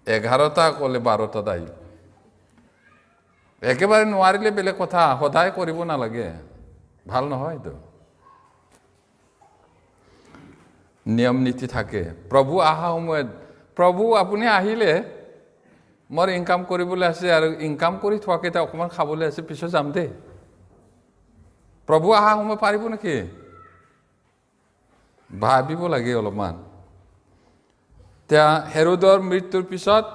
11টা ক'লে 12টাত আহিল। একেবাৰে নোৱাৰিলে বেলেগ কথা, সদায় কৰিব নালাগে, ভাল নহয় এইটো। নিয়ম নীতি থাকে। প্ৰভু অহা সময়ত, প্ৰভু আপুনি আহিলে, মোৰ ইনকাম কৰিবলৈ আছে, আৰু ইনকাম কৰি থোৱাকেইটা অকণমান খাবলৈ আছে, পিছত যাম দেই। প্ৰভু অহা সময় পাৰিব নেকি? ভাবিব লাগে অলপমান। त्या হেৰোদৰ মৃত্যুৰ পিছত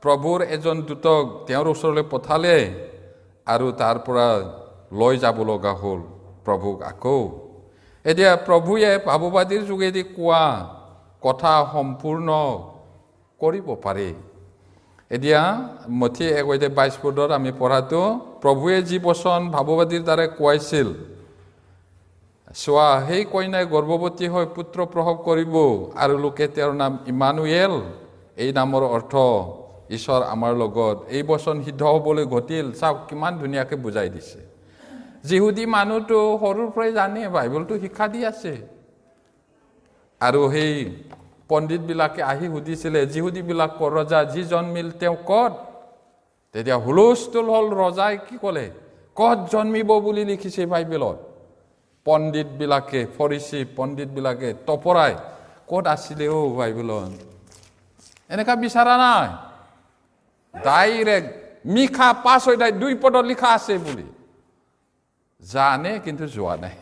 প্ৰভুৰ এজন দূতক তেওঁৰ ওচৰলৈ পঠালে আৰু তাৰ পৰা লৈ যাব লগা হ'ল প্ৰভুক আকৌ এতিয়া প্ৰভুৱে ভাৱবাদীৰ যোগেদি কোৱা কথা সম্পূৰ্ণ কৰিব পাৰে এতিয়া মথি 1:22 পদত আমি পঢ়াটো প্ৰভুৱে যি বচন ভাৱবাদীৰ দ্বাৰা কোৱাইছিল চোৱা সেই কন্যাই গৰ্ভৱতী হৈ পুত্ৰ প্ৰসৱ কৰিব আৰু লোকে তেওঁৰ নাম ইমানুৱেল এই নামৰ অৰ্থ ঈশ্বৰ আমাৰ লগত এই বচন সিদ্ধ হ'বলৈ ঘটিল চাওক কিমান ধুনীয়াকৈ বুজাই দিছে যিহুদী মানুহটো সৰুৰ পৰাই জানে বাইবেলটো শিক্ষা দি আছে আৰু সেই পণ্ডিতবিলাকে আহি সুধিছিলে যিহুদীবিলাক ৰজা যি জন্মিল তেওঁ ক'ত তেতিয়া হুলস্থুল হ'ল ৰজাই কি ক'লে ক'ত জন্মিব বুলি লিখিছে বাইবেলত পণ্ডিতবিলাকে ফৰিচী পণ্ডিতবিলাকে তপৰাই ক'ত আছিলে বাইবেলত এনেকা বিচাৰা নাই ডাইৰেক্ট মিখা 5:2 পদত লিখা আছে বুলি জানে কিন্তু যোৱা নাই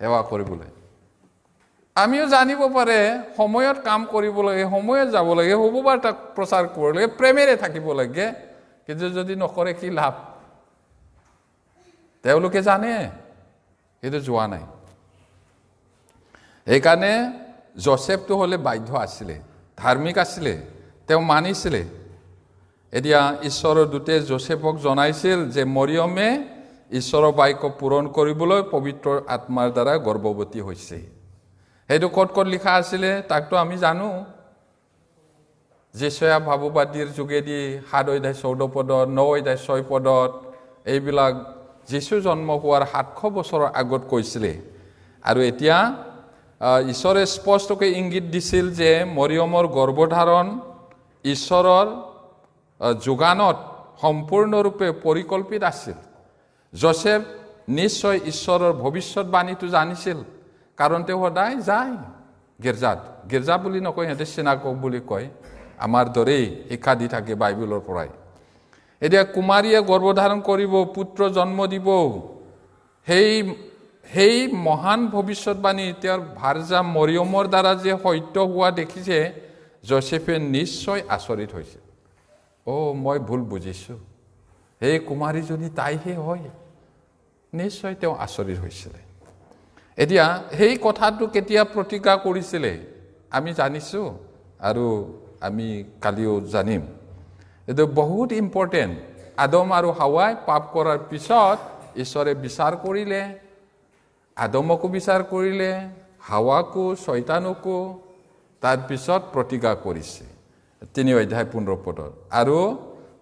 সেৱা কৰিবলৈ আমিও জানিব পাৰে সময়ত কাম কৰিব লাগে সময়ত যাব লাগে হববাৰ তাক প্ৰচাৰ কৰিব লাগে প্ৰেমেৰে থাকিব লাগে কিন্তু যদি নকৰে কি লাভ তেওঁলোকে জানে কিন্তু যোৱা নাই এইকাৰণে জোসেফটো হ'লে বাধ্য আছিলে ধাৰ্মিক আছিলে তেওঁ মানিছিলে এতিয়া ঈশ্বৰৰ দূতে জোসেফক জনাইছিল যে মৰিয়মে ঈশ্বৰৰ বাক্য পূৰণ কৰিবলৈ পবিত্ৰ আত্মাৰ দ্বাৰা গৰ্ভৱতী হৈছে সেইটো ক'ত লিখা আছিলে তাকতো আমি জানো যিশয়া ভাৱবাদীৰ যোগেদি 7:14 পদত 9:6 পদত এইবিলাক যীশু জন্ম হোৱাৰ 700 বছৰৰ আগত কৈছিলে আৰু এতিয়া ঈশ্বৰে স্পষ্টকৈ ইংগিত দিছিল যে মৰিয়মৰ গৰ্ভধাৰণ ঈশ্বৰৰ যোগানত সম্পূৰ্ণৰূপে পৰিকল্পিত আছিল জোসেফ নিশ্চয় ঈশ্বৰৰ ভৱিষ্যতবাণীটো জানিছিল কাৰণ তেওঁ সদায় যায় গিৰ্জা বুলি নকয় সিহঁতে চিনাগগ বুলি কয় আমাৰ দৰেই শিক্ষা দি থাকে বাইবেলৰ পৰাই এতিয়া কুমাৰীয়ে গৰ্ভধাৰণ কৰিব পুত্ৰ জন্ম দিব সেই মহান ভৱিষ্যতবাণী তেওঁৰ ভাৰ্যা মৰিয়মৰ দ্বাৰা যে সত্য হোৱা দেখিছে জোসেফে নিশ্চয় আচৰিত হৈছে মই ভুল বুজিছো সেই কুমাৰীজনী তাইহে হয় নিশ্চয় তেওঁ আচৰিত হৈছিলে এতিয়া সেই কথাটো কেতিয়া প্ৰতিজ্ঞা কৰিছিলে আমি জানিছো আৰু আমি কালিও জানিম এইটো বহুত ইম্পৰ্টেণ্ট আদম আৰু হাৱাই পাপ কৰাৰ পিছত ঈশ্বৰে বিচাৰ কৰিলে আদমকো বিচাৰ কৰিলে হাৱাকো শয়তানকো তাৰ পিছত প্ৰতিজ্ঞা কৰিছে 3:15 পদত আৰু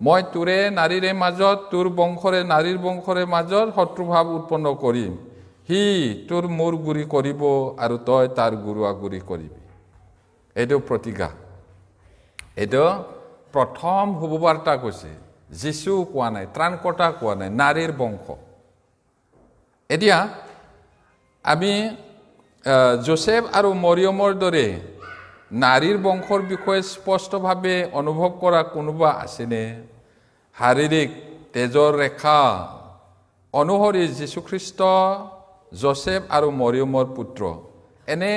মই তোৰে নাৰীৰে মাজত তোৰ বংশৰে নাৰীৰ বংশৰে মাজত শত্ৰুভাৱ উৎপন্ন কৰিম হি তোৰ মূৰ গুৰি কৰিব আৰু তই তাৰ গুৰুৱা গুৰি কৰিবি এইটো প্ৰতিজ্ঞা এইটো প্ৰথম শুভবাৰ্তা কৈছে যীশু কোৱা নাই ত্ৰাণকৰ্তা কোৱা নাই নাৰীৰ বংশ এতিয়া আমি জোসেফ আৰু মৰিয়মৰ দৰে নাৰীৰ বংশৰ বিষয়ে স্পষ্টভাৱে অনুভৱ কৰা কোনোবা আছেনে শাৰীৰিক তেজৰ ৰেখা অনুসৰি যীশুখ্ৰীষ্ট জোসেফ আৰু মৰিয়মৰ পুত্ৰ এনে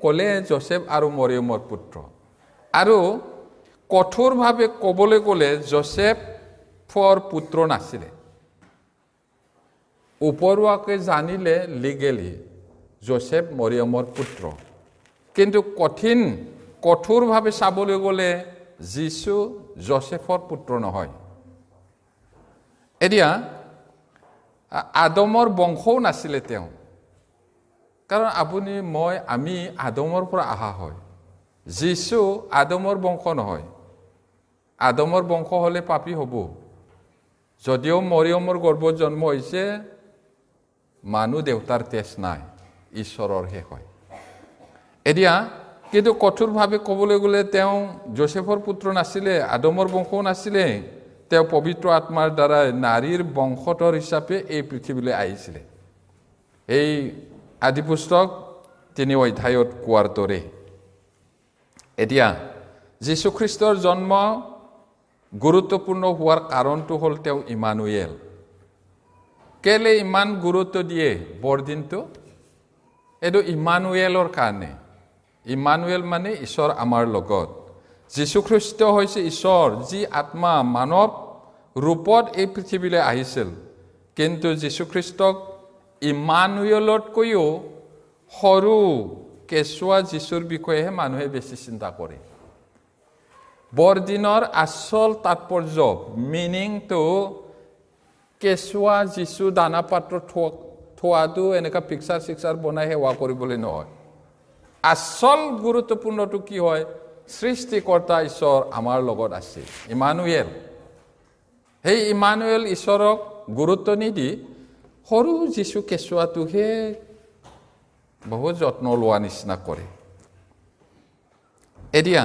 ক'লে জোসেফ আৰু মৰিয়মৰ পুত্ৰ আৰু কঠোৰভাৱে ক'বলৈ গ'লে জোসেফৰ পুত্ৰ নাছিলে উপৰুৱাকৈ জানিলে লিগেলি জোসেফ মৰিয়মৰ পুত্ৰ কিন্তু কঠোৰভাৱে চাবলৈ গ'লে যীশু জোসেফৰ পুত্ৰ নহয় এতিয়া আদমৰ বংশও নাছিলে তেওঁ কাৰণ আমি আদমৰ পৰা অহা হয় যীশু আদমৰ বংশ নহয় আদমৰ বংশ হ'লে পাপী হ'ব যদিও মৰিয়মৰ গৰ্ভত জন্ম হৈছে মানুহ দেউতাৰ তেজ নাই ঈশ্বৰৰ হে হয় এতিয়া কিন্তু কঠোৰভাৱে ক'বলৈ গ'লে তেওঁ জোসেফৰ পুত্ৰ নাছিলে আদমৰ বংশও নাছিলে তেওঁ পবিত্ৰ আত্মাৰ দ্বাৰা নাৰীৰ বংশধৰ হিচাপে এই পৃথিৱীলৈ আহিছিলে এই আদি পুস্তক 3 অধ্যায়ত কোৱাৰ দৰে এতিয়া যীশুখ্ৰীষ্টৰ জন্ম গুৰুত্বপূৰ্ণ হোৱাৰ কাৰণটো হ'ল তেওঁ ইমানুৱেল কেলে ইমান গুৰুত্ব দিয়ে বৰদিনটো এইটো ইমানুৱেলৰ কাৰণে ইমানুৱেল মানে ঈশ্বৰ আমাৰ লগত যীশুখ্ৰীষ্ট হৈছে ঈশ্বৰ, যি আত্মা মানৱ ৰূপত এই পৃথিৱীলৈ আহিছিল। কিন্তু যীশুখ্ৰীষ্টক ইমানুৱেলতকৈও সৰু কেঁচুৱা যীশুৰ বিষয়েহে মানুহে বেছি চিন্তা কৰে। বৰদিনৰ আচল তাৎপৰ্য মিনিংটো কেঁচুৱা যীশু দানা পাত্ৰ থোৱাটো এনেকুৱা পিকচাৰ বনাই সেৱা কৰিবলৈ নহয়। আচল গুৰুত্বপূৰ্ণটো কি হয়? সৃষ্টিকৰ্তা ঈশ্বৰ আমাৰ লগত আছে, ইমানুৱেল। সেই ইমানুৱেল ঈশ্বৰক গুৰুত্ব নিদি সৰু যীশু কেঁচুৱাটোহে বহুত যত্ন লোৱা নিচিনা কৰে। এতিয়া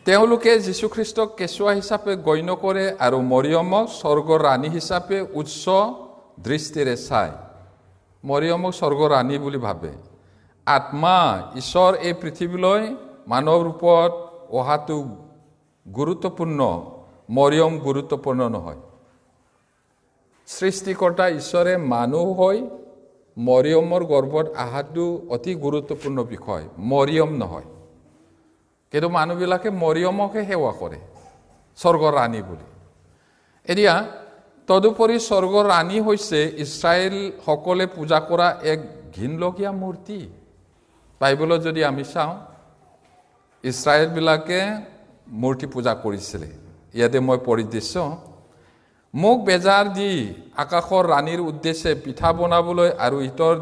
তেওঁলোকে যীশুখ্ৰীষ্টক কেঁচুৱা হিচাপে গণ্য কৰে আৰু মৰিয়মক স্বৰ্গৰ ৰাণী হিচাপে উচ্চ দৃষ্টিৰে চায়। মৰিয়মক স্বৰ্গৰ ৰাণী বুলি ভাবে। আত্মা ঈশ্বৰ এই পৃথিৱীলৈ মানৱ ৰূপত অহাটো গুৰুত্বপূৰ্ণ, মৰিয়ম গুৰুত্বপূৰ্ণ নহয়। সৃষ্টিকৰ্তা ঈশ্বৰে মানুহ হৈ মৰিয়মৰ গৰ্ভত অহাটো অতি গুৰুত্বপূৰ্ণ বিষয়, মৰিয়ম নহয়। কিন্তু মানুহবিলাকে মৰিয়মকহে সেৱা কৰে স্বৰ্গৰ ৰাণী বুলি। এতিয়া তদুপৰি স্বৰ্গৰ ৰাণী হৈছে ইছৰাইলসকলে পূজা কৰা এক ঘিনলগীয়া মূৰ্তি। বাইবেলত যদি আমি চাওঁ, ইছৰাইলবিলাকে মূৰ্তি পূজা কৰিছিলে। ইয়াতে মই পঢ়ি দিছোঁ, মোক বেজাৰ দি আকাশৰ ৰাণীৰ উদ্দেশ্যে পিঠা বনাবলৈ আৰু ইতৰ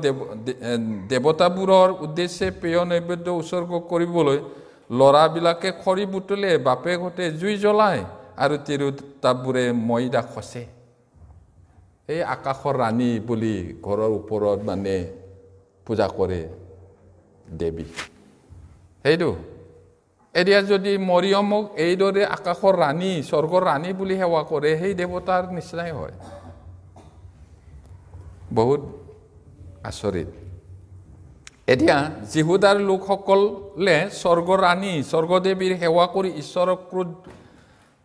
দেৱতাবোৰৰ উদ্দেশ্যে পেয় নৈবেদ্য উৎসৰ্গ কৰিবলৈ ল'ৰাবিলাকে খৰি বুটলে, বাপেকহঁতে জুই জ্বলায় আৰু তিৰোতাবোৰে ময়দা খচে। এই আকাশৰ ৰাণী বুলি ঘৰৰ ওপৰত মানে পূজা কৰে দেৱী। সেইটো এতিয়া যদি মৰিয়মক এইদৰে আকাশৰ ৰাণী, স্বৰ্গৰ ৰাণী বুলি সেৱা কৰে, সেই দেৱতাৰ নিচিনাই হয়। বহুত আচৰিত। এতিয়া যিহুদাৰ লোকসকলে স্বৰ্গৰ ৰাণী, স্বৰ্গদেৱীৰ সেৱা কৰি ঈশ্বৰক ক্ৰোধ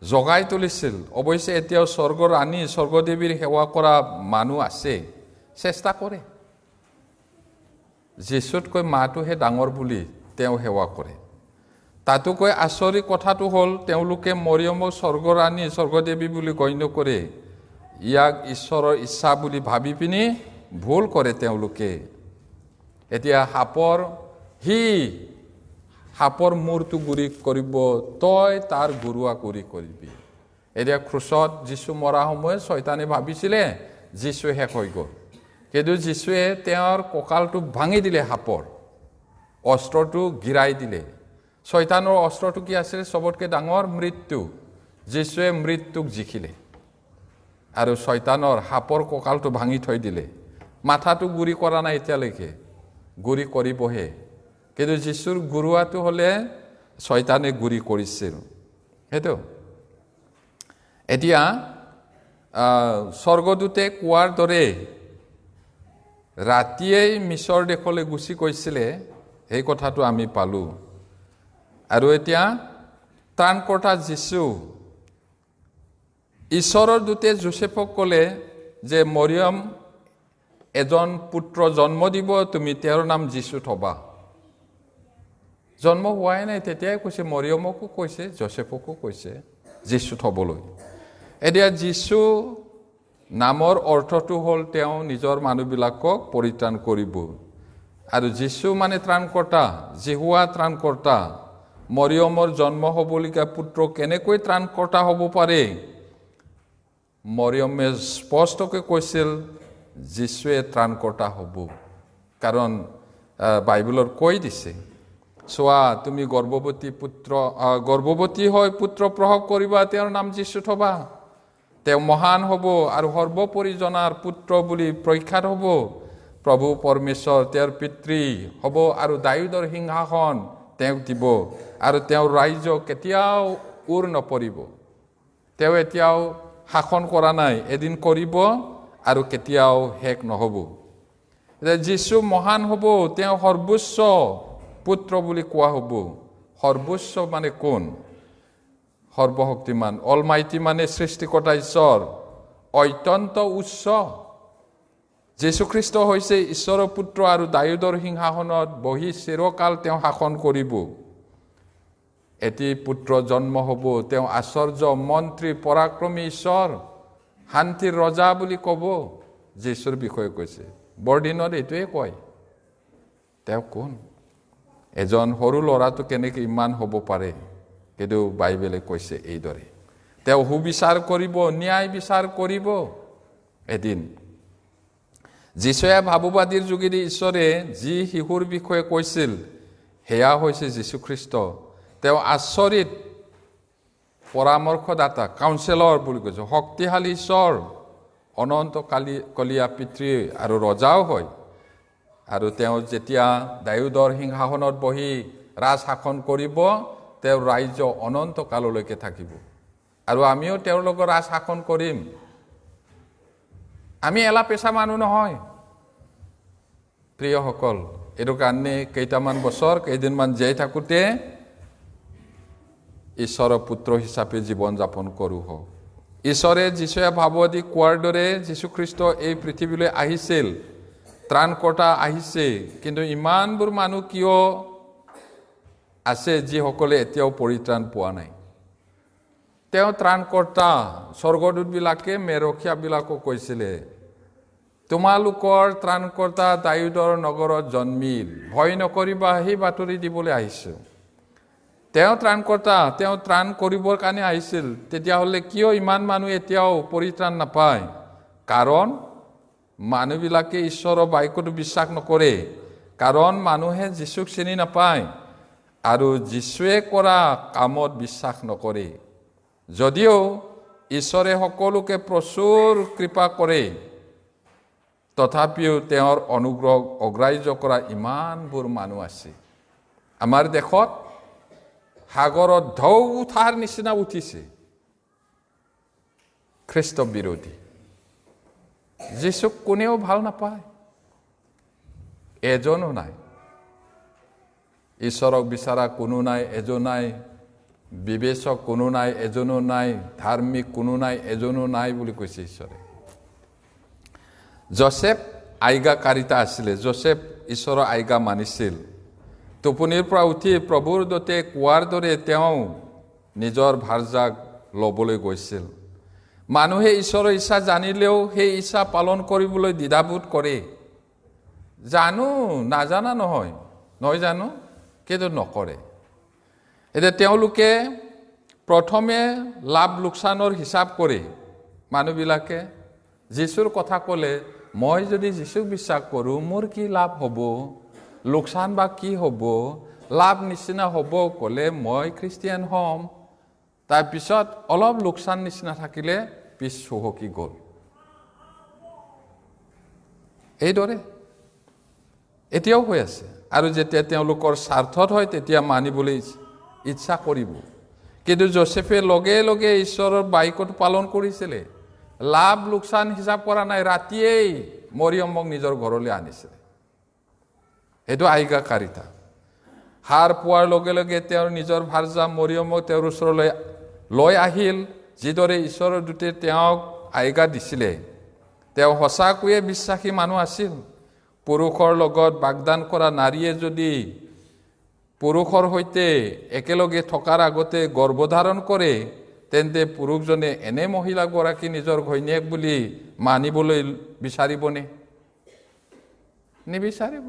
জগাই তুলিছিল। অৱশ্যে এতিয়াও স্বৰ্গৰ ৰাণী, স্বৰ্গদেৱীৰ সেৱা কৰা মানুহ আছে, চেষ্টা কৰে। যীশুতকৈ মাটোহে ডাঙৰ বুলি তেওঁ সেৱা কৰে। তাতোকৈ আচৰিত কথাটো হ'ল, তেওঁলোকে মৰিয়মক স্বৰ্গৰ ৰাণী, স্বৰ্গদেৱী বুলি গণ্য কৰে। ইয়াক ঈশ্বৰৰ ইচ্ছা বুলি ভাবি পিনি ভুল কৰে তেওঁলোকে। এতিয়া সাপৰ মূৰটো গুৰি কৰিব, তই তাৰ ঘৰুৱা গুৰি কৰিবি। এতিয়া ক্ৰুচত যীশু মৰা সময়ত শয়তানে ভাবিছিলে যীশু শেষ হৈ গ'ল। কিন্তু যীশুৱে তেওঁৰ কঁকালটো ভাঙি দিলে, সাপৰ অস্ত্ৰটো গিৰাই দিলে। শয়তানৰ অস্ত্ৰটো কি আছিলে? চবতকৈ ডাঙৰ মৃত্যু। যীশুৱে মৃত্যুক জিকিলে আৰু শয়তানৰ সাপৰ কঁকালটো ভাঙি থৈ দিলে। মাথাটো গুৰি কৰা নাই এতিয়ালৈকে, গুৰি কৰিবহে। কিন্তু যীশুৰ গুৰুৱাটো হ'লে শয়তানে গুৰি কৰিছিল। সেইটো এতিয়া স্বৰ্গদূতে কোৱাৰ দৰে ৰাতিয়েই মিছৰ দেশলৈ গুচি গৈছিলে, সেই কথাটো আমি পালোঁ। আৰু এতিয়া ত্ৰাণকৰ্তা যীশু, ঈশ্বৰৰ দূতে যোচেফক ক'লে যে মৰিয়ম এজন পুত্ৰ জন্ম দিব, তুমি তেওঁৰ নাম যীশু থবা। জন্ম হোৱাই নাই তেতিয়াই কৈছে, মৰিয়মকো কৈছে, যোচেফকো কৈছে যীশু থবলৈ। এতিয়া যীশু নামৰ অৰ্থটো হ'ল তেওঁ নিজৰ মানুহবিলাকক পৰিত্ৰাণ কৰিব। আৰু যীশু মানে ত্ৰাণকৰ্তা, জিহুৱা ত্ৰাণকৰ্তা। মৰিয়মৰ জন্ম হ'বলগীয়া পুত্ৰ কেনেকৈ ত্ৰাণকৰ্তা হ'ব পাৰে? মৰিয়মে স্পষ্টকৈ কৈছিল যীশুৱে ত্ৰাণকৰ্তা হ'ব। কাৰণ বাইবেলত কৈ দিছে, চোৱা তুমি গৰ্ভৱতী হৈ পুত্ৰ প্ৰসৱ কৰিবা, তেওঁৰ নাম যীশু থবা। তেওঁ মহান হ'ব আৰু সৰ্বোপৰি জনাৰ পুত্ৰ বুলি প্ৰখ্যাত হ'ব। প্ৰভু পৰমেশ্বৰ তেওঁৰ পিতৃ হ'ব আৰু দাউদৰ সিংহাসন তেওঁক দিব আৰু তেওঁৰ ৰাজ্য কেতিয়াও নপৰিব। তেওঁ এতিয়াও শাসন কৰা নাই, এদিন কৰিব আৰু কেতিয়াও শেষ নহ'ব। যীশু মহান হ'ব, তেওঁ সৰ্বোচ্চ পুত্ৰ বুলি কোৱা হ'ব। সৰ্বোচ্চ মানে কোন? সৰ্বশক্তিমান, অলমাইটি মানে সৃষ্টিকৰ্তা ঈশ্বৰ, অত্যন্ত উচ্চ। যীশুখ্ৰীষ্ট হৈছে ঈশ্বৰৰ পুত্ৰ আৰু দাউদৰ সিংহাসনত বহি চিৰকাল তেওঁ শাসন কৰিব। এটি পুত্ৰ জন্ম হ'ব তেওঁ আশ্চৰ্য মন্ত্ৰী পৰাক্ৰমী ঈশ্বৰ শান্তিৰ ৰজা বুলি ক'ব যীশুৰ বিষয়ে কৈছে বৰদিনত এইটোৱে কয় তেওঁ কোন এজন সৰু ল'ৰাটো কেনেকৈ ইমান হ'ব পাৰে কিন্তু বাইবেলে কৈছে এইদৰে তেওঁ সুবিচাৰ কৰিব ন্যায় বিচাৰ কৰিব এদিন যীশুৱে ভাৱবাদীৰ যোগেদি ঈশ্বৰে যি শিশুৰ বিষয়ে কৈছিল সেয়া হৈছে যীশুখ্ৰীষ্ট তেওঁ আচৰিত পৰামৰ্শদাতা কাউন্সেলৰ বুলি কৈছে শক্তিশালী ঈশ্বৰ অনন্ত কলীয়া পিতৃ আৰু ৰজাও হয় আৰু তেওঁ যেতিয়া দাউদৰ সিংহাসনত বহি ৰাজ শাসন কৰিব তেওঁৰ ৰাজ্য অনন্ত কাললৈকে থাকিব আৰু আমিও তেওঁৰ লগত ৰাজ শাসন কৰিম আমি এলা পেশা মানুহ নহয় প্ৰিয়সকল এইটো কাৰণে কেইটামান বছৰ কেইদিনমান জীয়াই থাকোঁতে ঈশ্বৰৰ পুত্ৰ হিচাপে জীৱন যাপন কৰোঁ হওক ঈশ্বৰে যীশুৱে ভাৱবাদী কোৱাৰ দৰে যীশুখ্ৰীষ্ট এই পৃথিৱীলৈ আহিছিল ত্ৰাণকৰ্তা আহিছে কিন্তু ইমানবোৰ মানুহ কিয় আছে যিসকলে এতিয়াও পৰিত্ৰাণ পোৱা নাই তেওঁ ত্ৰাণকৰ্তা স্বৰ্গদূতবিলাকে মেৰখীয়াবিলাকক কৈছিলে তোমালোকৰ ত্ৰাণকৰ্তা দাউদৰ নগৰত জন্মিল ভয় নকৰিবা সেই বাতৰি দিবলৈ আহিছোঁ তেওঁ ত্ৰাণকৰ্তা তেওঁ ত্ৰাণ কৰিবৰ কাৰণে আহিছিল তেতিয়াহ'লে কিয় ইমান মানুহ এতিয়াও পৰিত্ৰাণ নাপায় কাৰণ মানুহবিলাকে ঈশ্বৰৰ বাক্যটো বিশ্বাস নকৰে কাৰণ মানুহে যীশুক চিনি নাপায় আৰু যীশুৱে কৰা কামত বিশ্বাস নকৰে যদিও ঈশ্বৰে সকলোকে প্ৰচুৰ কৃপা কৰে তথাপিও তেওঁৰ অনুগ্ৰহ অগ্ৰাহ্য কৰা ইমানবোৰ মানুহ আছে আমাৰ দেশত সাগৰত ঢৌ উঠাৰ নিচিনা উঠিছে খ্ৰীষ্ট বিৰোধী যীশুক কোনেও ভাল নাপায় এজনো নাই ঈশ্বৰক বিচৰা কোনো নাই এজন নাই বিবেচক কোনো নাই এজনো নাই ধাৰ্মিক কোনো নাই এজনো নাই বুলি কৈছে ঈশ্বৰে যোসেফ আজ্ঞাকাৰিতা আছিলে যোসেফ ঈশ্বৰৰ আজ্ঞা মানিছিল টোপনিৰ পৰা উঠি প্ৰভুৰ দতে কোৱাৰ দৰে তেওঁ নিজৰ ভাৰ্যাক ল'বলৈ গৈছিল মানুহে ঈশ্বৰৰ ইচ্ছা জানিলেও সেই ইচ্ছা পালন কৰিবলৈ দ্বিধাবোধ কৰে জানো নাজানা নহয় জানো কিন্তু নকৰে এতিয়া তেওঁলোকে প্ৰথমে লাভ লোকচানৰ হিচাপ কৰে মানুহবিলাকে যীশুৰ কথা ক'লে মই যদি যীশুক বিশ্বাস কৰোঁ মোৰ কি লাভ হ'ব লোকচান বা কি হ'ব লাভ নিচিনা হ'ব ক'লে মই খ্ৰীষ্টিয়ান হ'ম তাৰপিছত অলপ লোকচান নিচিনা থাকিলে পিছ চহকি গ'ল এইদৰে এতিয়াও হৈ আছে আৰু যেতিয়া তেওঁলোকৰ স্বাৰ্থত হয় তেতিয়া মানিবলৈ ইচ্ছা কৰিব কিন্তু যোসেফে লগে লগে ঈশ্বৰৰ বাক্যটো পালন কৰিছিলে লাভ লোকচান হিচাপ কৰা নাই ৰাতিয়েই মৰিয়মক নিজৰ ঘৰলৈ আনিছিলে এইটো আজ্ঞাকাৰিতা হাৰ পোৱাৰ লগে লগে তেওঁৰ নিজৰ ভাৰ্যা মৰিয়মক তেওঁৰ ওচৰলৈ লৈ আহিল যিদৰে ঈশ্বৰৰ দূতে তেওঁক আজ্ঞা দিছিলে তেওঁ সঁচাকৈয়ে বিশ্বাসী মানুহ আছিল পুৰুষৰ লগত বাগদান কৰা নাৰীয়ে যদি পুৰুষৰ সৈতে একেলগে থকাৰ আগতে গৰ্ভধাৰণ কৰে তেন্তে পুৰুষজনে এনে মহিলাগৰাকী নিজৰ ঘৈণীয়েক বুলি মানিবলৈ বিচাৰিবনে নিবিচাৰিব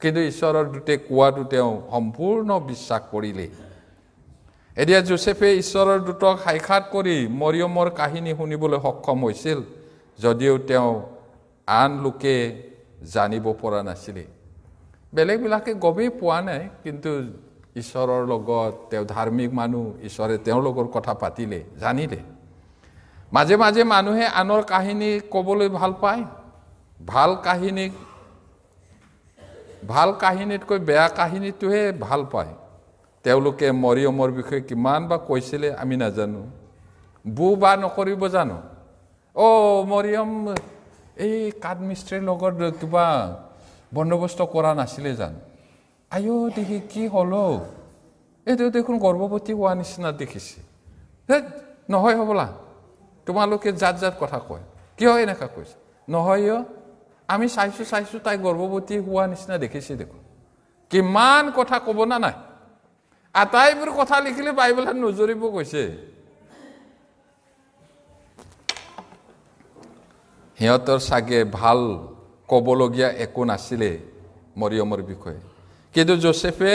কিন্তু ঈশ্বৰৰ দূতে কোৱাটো তেওঁ সম্পূৰ্ণ বিশ্বাস কৰিলে এতিয়া যোসেফে ঈশ্বৰৰ দূতক সাক্ষাৎ কৰি মৰিয়মৰ কাহিনী শুনিবলৈ সক্ষম হৈছিল যদিও তেওঁ আন লোকে জানিব পৰা নাছিলে বেলেগবিলাকে গমেই পোৱা নাই কিন্তু ঈশ্বৰৰ লগত তেওঁ ধাৰ্মিক মানুহ ঈশ্বৰে তেওঁৰ লগত কথা পাতিলে জানিলে মাজে মাজে মানুহে আনৰ কাহিনী ক'বলৈ ভাল পায় ভাল কাহিনীতকৈ বেয়া কাহিনীটোহে ভাল পায় তেওঁলোকে মৰিয়মৰ বিষয়ে কিমান বা কৈছিলে আমি নাজানো বু বা নকৰিব জানো মৰিয়ম এই কাঠ মিস্ত্ৰীৰ লগত কিবা বন্দোবস্ত কৰা নাছিলে জানো দেখি কি হলো এইটো দেখোন গৰ্ভৱতী হোৱা নিচিনা দেখিছে নহয় হ'বলা তোমালোকে জাত কথা কয় কিয় এনেকা কৈছে নহয় আমি চাইছো তাই গৰ্ভৱতী হোৱা নিচিনা দেখিছে দেখোন কিমান কথা ক'ব না নাই আটাইবোৰ কথা লিখিলে বাইবেলত নজৰিব কৈছে সিহঁতৰ চাগে ভাল ক'বলগীয়া একো নাছিলে মৰিয়মৰ বিষয়ে কিন্তু যোসেফে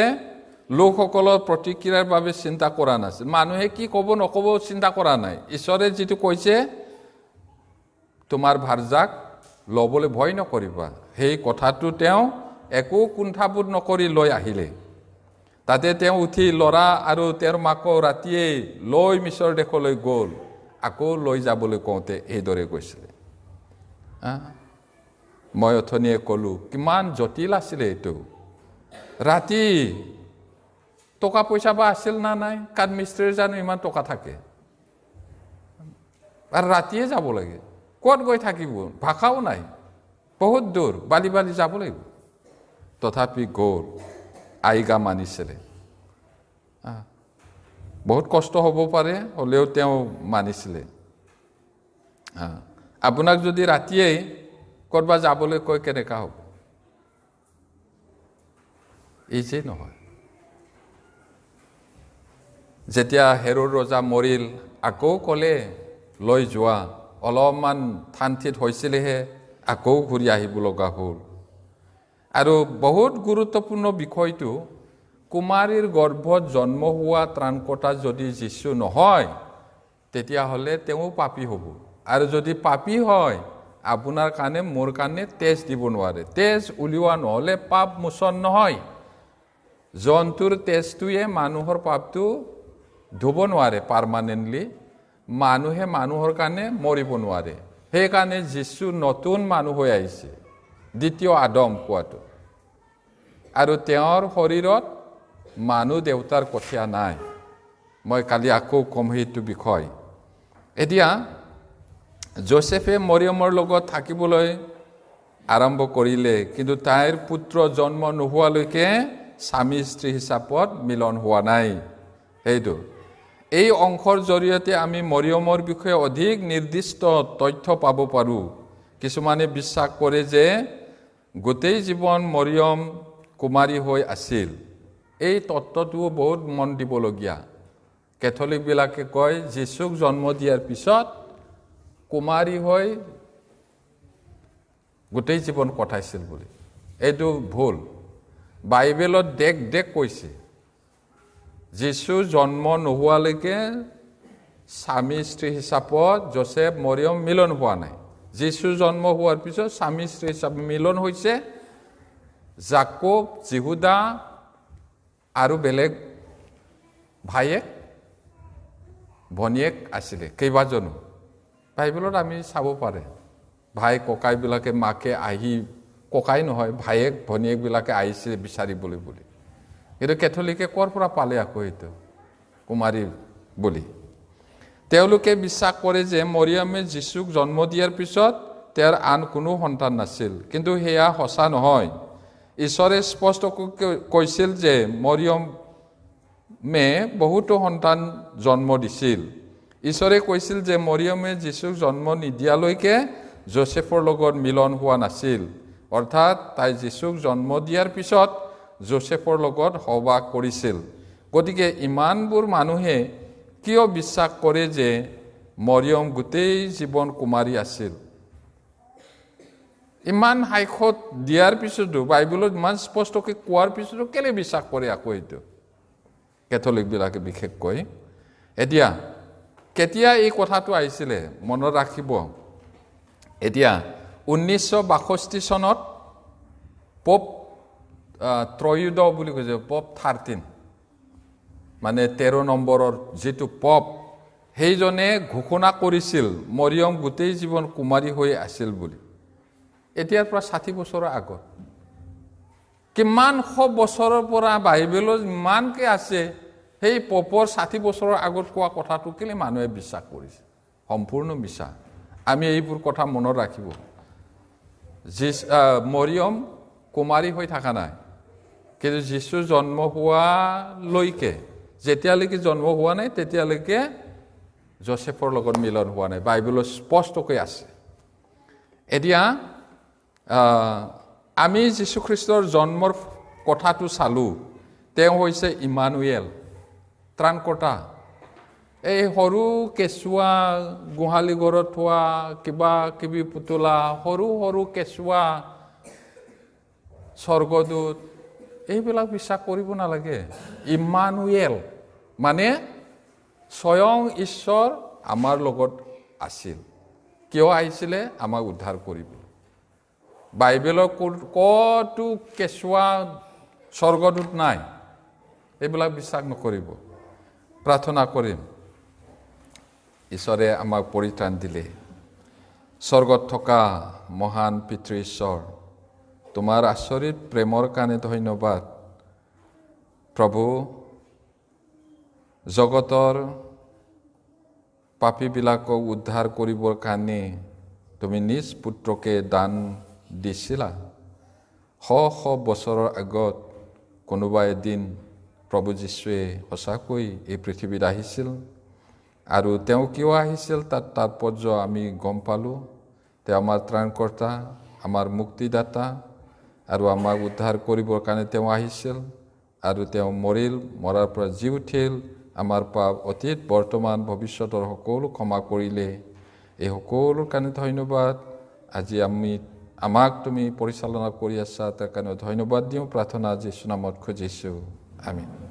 লোকসকলৰ প্ৰতিক্ৰিয়াৰ বাবে চিন্তা কৰা নাছিল মানুহে কি ক'ব নক'ব চিন্তা কৰা নাই ঈশ্বৰে যিটো কৈছে তোমাৰ ভাৰ্যাক ল'বলৈ ভয় নকৰিবা সেই কথাটো তেওঁ একো কুণ্ঠাবোধ নকৰি লৈ আহিলে তাতে তেওঁ উঠি ল'ৰা আৰু তেওঁৰ মাকক ৰাতিয়ে লৈ মিছৰ দেশলৈ গ'ল আকৌ লৈ যাবলৈ কওঁতে এইদৰে কৈছিলে মই অথনিয়ে ক'লো কিমান জটিল আছিলে এইটো ৰাতি টকা পইচা বা আছিল না নাই কাঠ মিস্ত্ৰীৰ জানো ইমান টকা থাকে আৰু ৰাতিয়ে যাব লাগে ক'ত গৈ থাকিব ভাষাও নাই বহুত দূৰ বালি বালি যাব লাগিব তথাপি গ'ল আইগা মানিছিলে বহুত কষ্ট হ'ব পাৰে হ'লেও তেওঁ মানিছিলে আপোনাক যদি ৰাতিয়ে ক'ৰবাত যাবলৈ কয় কেনেকা হ'ব ইজি নহয় যেতিয়া হেৰোদ ৰজা মৰিল আকৌ ক'লে লৈ যোৱা অলপমান শান্তিত হৈছিলেহে আকৌ ঘূৰি আহিব লগা হ'ল আৰু বহুত গুৰুত্বপূৰ্ণ বিষয়টো কুমাৰীৰ গৰ্ভত জন্ম হোৱা ত্ৰাণকৰ্তা যদি যীশু নহয় তেতিয়াহ'লে তেওঁ পাপী হ'ব আৰু যদি পাপী হয় আপোনাৰ কাৰণে মোৰ কাৰণে তেজ দিব নোৱাৰে তেজ উলিওৱা নহ'লে পাপ মোচন নহয় জন্তুৰ তেজটোৱে মানুহৰ পাপটো ধুব নোৱাৰে পাৰ্মানেণ্টলি মানুহে মানুহৰ কাৰণে মৰিব নোৱাৰে সেইকাৰণে যীশু নতুন মানুহ হৈ আহিছে দ্বিতীয় আদম কোৱাটো আৰু তেওঁৰ শৰীৰত মানুহ দেউতাৰ কঠীয়া নাই মই কালি আকৌ কম সেইটো বিষয় এতিয়া যোসেফে মৰিয়মৰ লগত থাকিবলৈ আৰম্ভ কৰিলে কিন্তু তাইৰ পুত্ৰ জন্ম নোহোৱালৈকে স্বামী স্ত্ৰী হিচাপত মিলন হোৱা নাই সেইটো এই অংশৰ জৰিয়তে আমি মৰিয়মৰ বিষয়ে অধিক নিৰ্দিষ্ট তথ্য পাব পাৰোঁ কিছুমানে বিশ্বাস কৰে যে গোটেই জীৱন মৰিয়ম কুমাৰী হৈ আছিল এই তত্ত্বটোও বহুত মন দিবলগীয়া কেথলিকবিলাকে কয় যীশুক জন্ম দিয়াৰ পিছত কুমাৰী হৈ গোটেই জীৱন কটাইছিল বুলি এইটো ভুল বাইবেলত দেখ কৈছে যীশু জন্ম নোহোৱালৈকে স্বামী স্ত্ৰী হিচাপত যোসেফ মৰিয়ম মিলন হোৱা নাই যীশু জন্ম হোৱাৰ পিছত স্বামী স্ত্ৰী হিচাপে মিলন হৈছে জাকব জিহুদা আৰু বেলেগ ভায়েক ভনীয়েক আছিলে কেইবাজনো বাইবেলত আমি চাব পাৰে ভাই ককাইবিলাকে মাকে আহি ককাই নহয় ভায়েক ভনীয়েকবিলাকে আহিছিলে বিচাৰিবলৈ বুলি কিন্তু কেথলিকে ক'ৰ পৰা পালে আকৌ এইটো কুমাৰী বুলি তেওঁলোকে বিশ্বাস কৰে যে মৰিয়মে যীশুক জন্ম দিয়াৰ পিছত তেওঁৰ আন কোনো সন্তান নাছিল কিন্তু সেয়া সঁচা নহয় ঈশ্বৰে স্পষ্টকৈ কৈছিল যে মৰিয়মে বহুতো সন্তান জন্ম দিছিল ঈশ্বৰে কৈছিল যে মৰিয়মে যীশুক জন্ম নিদিয়ালৈকে যোসেফৰ লগত মিলন হোৱা নাছিল অৰ্থাৎ তাই যীশুক জন্ম দিয়াৰ পিছত যোসেফৰ লগত সহবাস কৰিছিল গতিকে ইমানবোৰ মানুহে কিয় বিশ্বাস কৰে যে মৰিয়ম গোটেই জীৱন কুমাৰী আছিল ইমান হাইখত দিয়াৰ পিছতো বাইবেলত ইমান স্পষ্টকৈ কোৱাৰ পিছতো কেলে বিশ্বাস কৰে আকৌ এইটো কেথলিকবিলাকে বিশেষকৈ এতিয়া কেতিয়া এই কথাটো আহিছিলে মনত ৰাখিব এতিয়া 1962 চনত পোপ ত্ৰয়োদ বুলি কৈছে পোপ 13 মানে 13 নম্বৰৰ যেটো পপ সেইজনে ঘোষণা কৰিছিল মৰিয়ম গোটেই জীৱন কুমাৰী হৈ আছিল বুলি এতিয়াৰ পৰা 60 বছৰৰ আগত কিমান শ বছৰৰ পৰা বাইবেলত ইমানকে আছে সেই পপৰ 60 বছৰৰ আগত কোৱা কথাটো কেলে মানুহে বিশ্বাস কৰিছে সম্পূৰ্ণ মিছা আমি এইবোৰ কথা মনত ৰাখিব মৰিয়ম কুমাৰী হৈ থকা নাই কিন্তু যীশু জন্ম হোৱালৈকে যেতিয়ালৈকে জন্ম হোৱা নাই তেতিয়ালৈকে যোসেফৰ লগত মিলন হোৱা নাই বাইবেলত স্পষ্টকৈ আছে এতিয়া আমি যীশু খ্ৰীষ্টৰ জন্মৰ কথাটো চালো তেওঁ হৈছে ইমানুৱেল ত্ৰাণকৰ্তা এই সৰু কেঁচুৱা গোহালি ঘৰত থোৱা কিবা কিবি পুতলা সৰু সৰু কেঁচুৱা স্বৰ্গদূত এইবিলাক বিশ্বাস কৰিব নালাগে ইম্মানুৱেল মানে স্বয়ং ঈশ্বৰ আমাৰ লগত আছিল কিয় আহিছিলে আমাক উদ্ধাৰ কৰিব বাইবেলৰ কতো কেঁচুৱা স্বৰ্গদূত নাই এইবিলাক বিশ্বাস নকৰিব প্ৰাৰ্থনা কৰিম ঈশ্বৰে আমাক পৰিত্ৰাণ দিলে স্বৰ্গত থকা মহান পিতৃ ঈশ্বৰ তোমাৰ আচৰিত প্ৰেমৰ কাৰণে ধন্যবাদ প্ৰভু জগতৰ পাপীবিলাকক উদ্ধাৰ কৰিবৰ কাৰণে তুমি নিজ পুত্ৰকে দান দিছিলা শ শ বছৰৰ আগত কোনোবা এদিন প্ৰভু যীশুৱে সঁচাকৈ এই পৃথিৱীত আহিছিল আৰু তেওঁ কিয় আহিছিল তাত তাৎপৰ্য আমি গম পালোঁ তেওঁ আমাৰ ত্ৰাণকৰ্তা আমাৰ মুক্তিদাতা আৰু আমাক উদ্ধাৰ কৰিবৰ কাৰণে তেওঁ আহিছিল আৰু তেওঁ মৰিল মৰাৰ পৰা জি উঠিল আমাৰ পাপ অতীত বৰ্তমান ভৱিষ্যতৰ সকলো ক্ষমা কৰিলে এই সকলোৰ কাৰণে ধন্যবাদ আজি আমাক তুমি পৰিচালনা কৰি আছা তাৰ কাৰণে ধন্যবাদ দিওঁ প্ৰাৰ্থনা যীশুৰ নামত খুজিছোঁ আমেন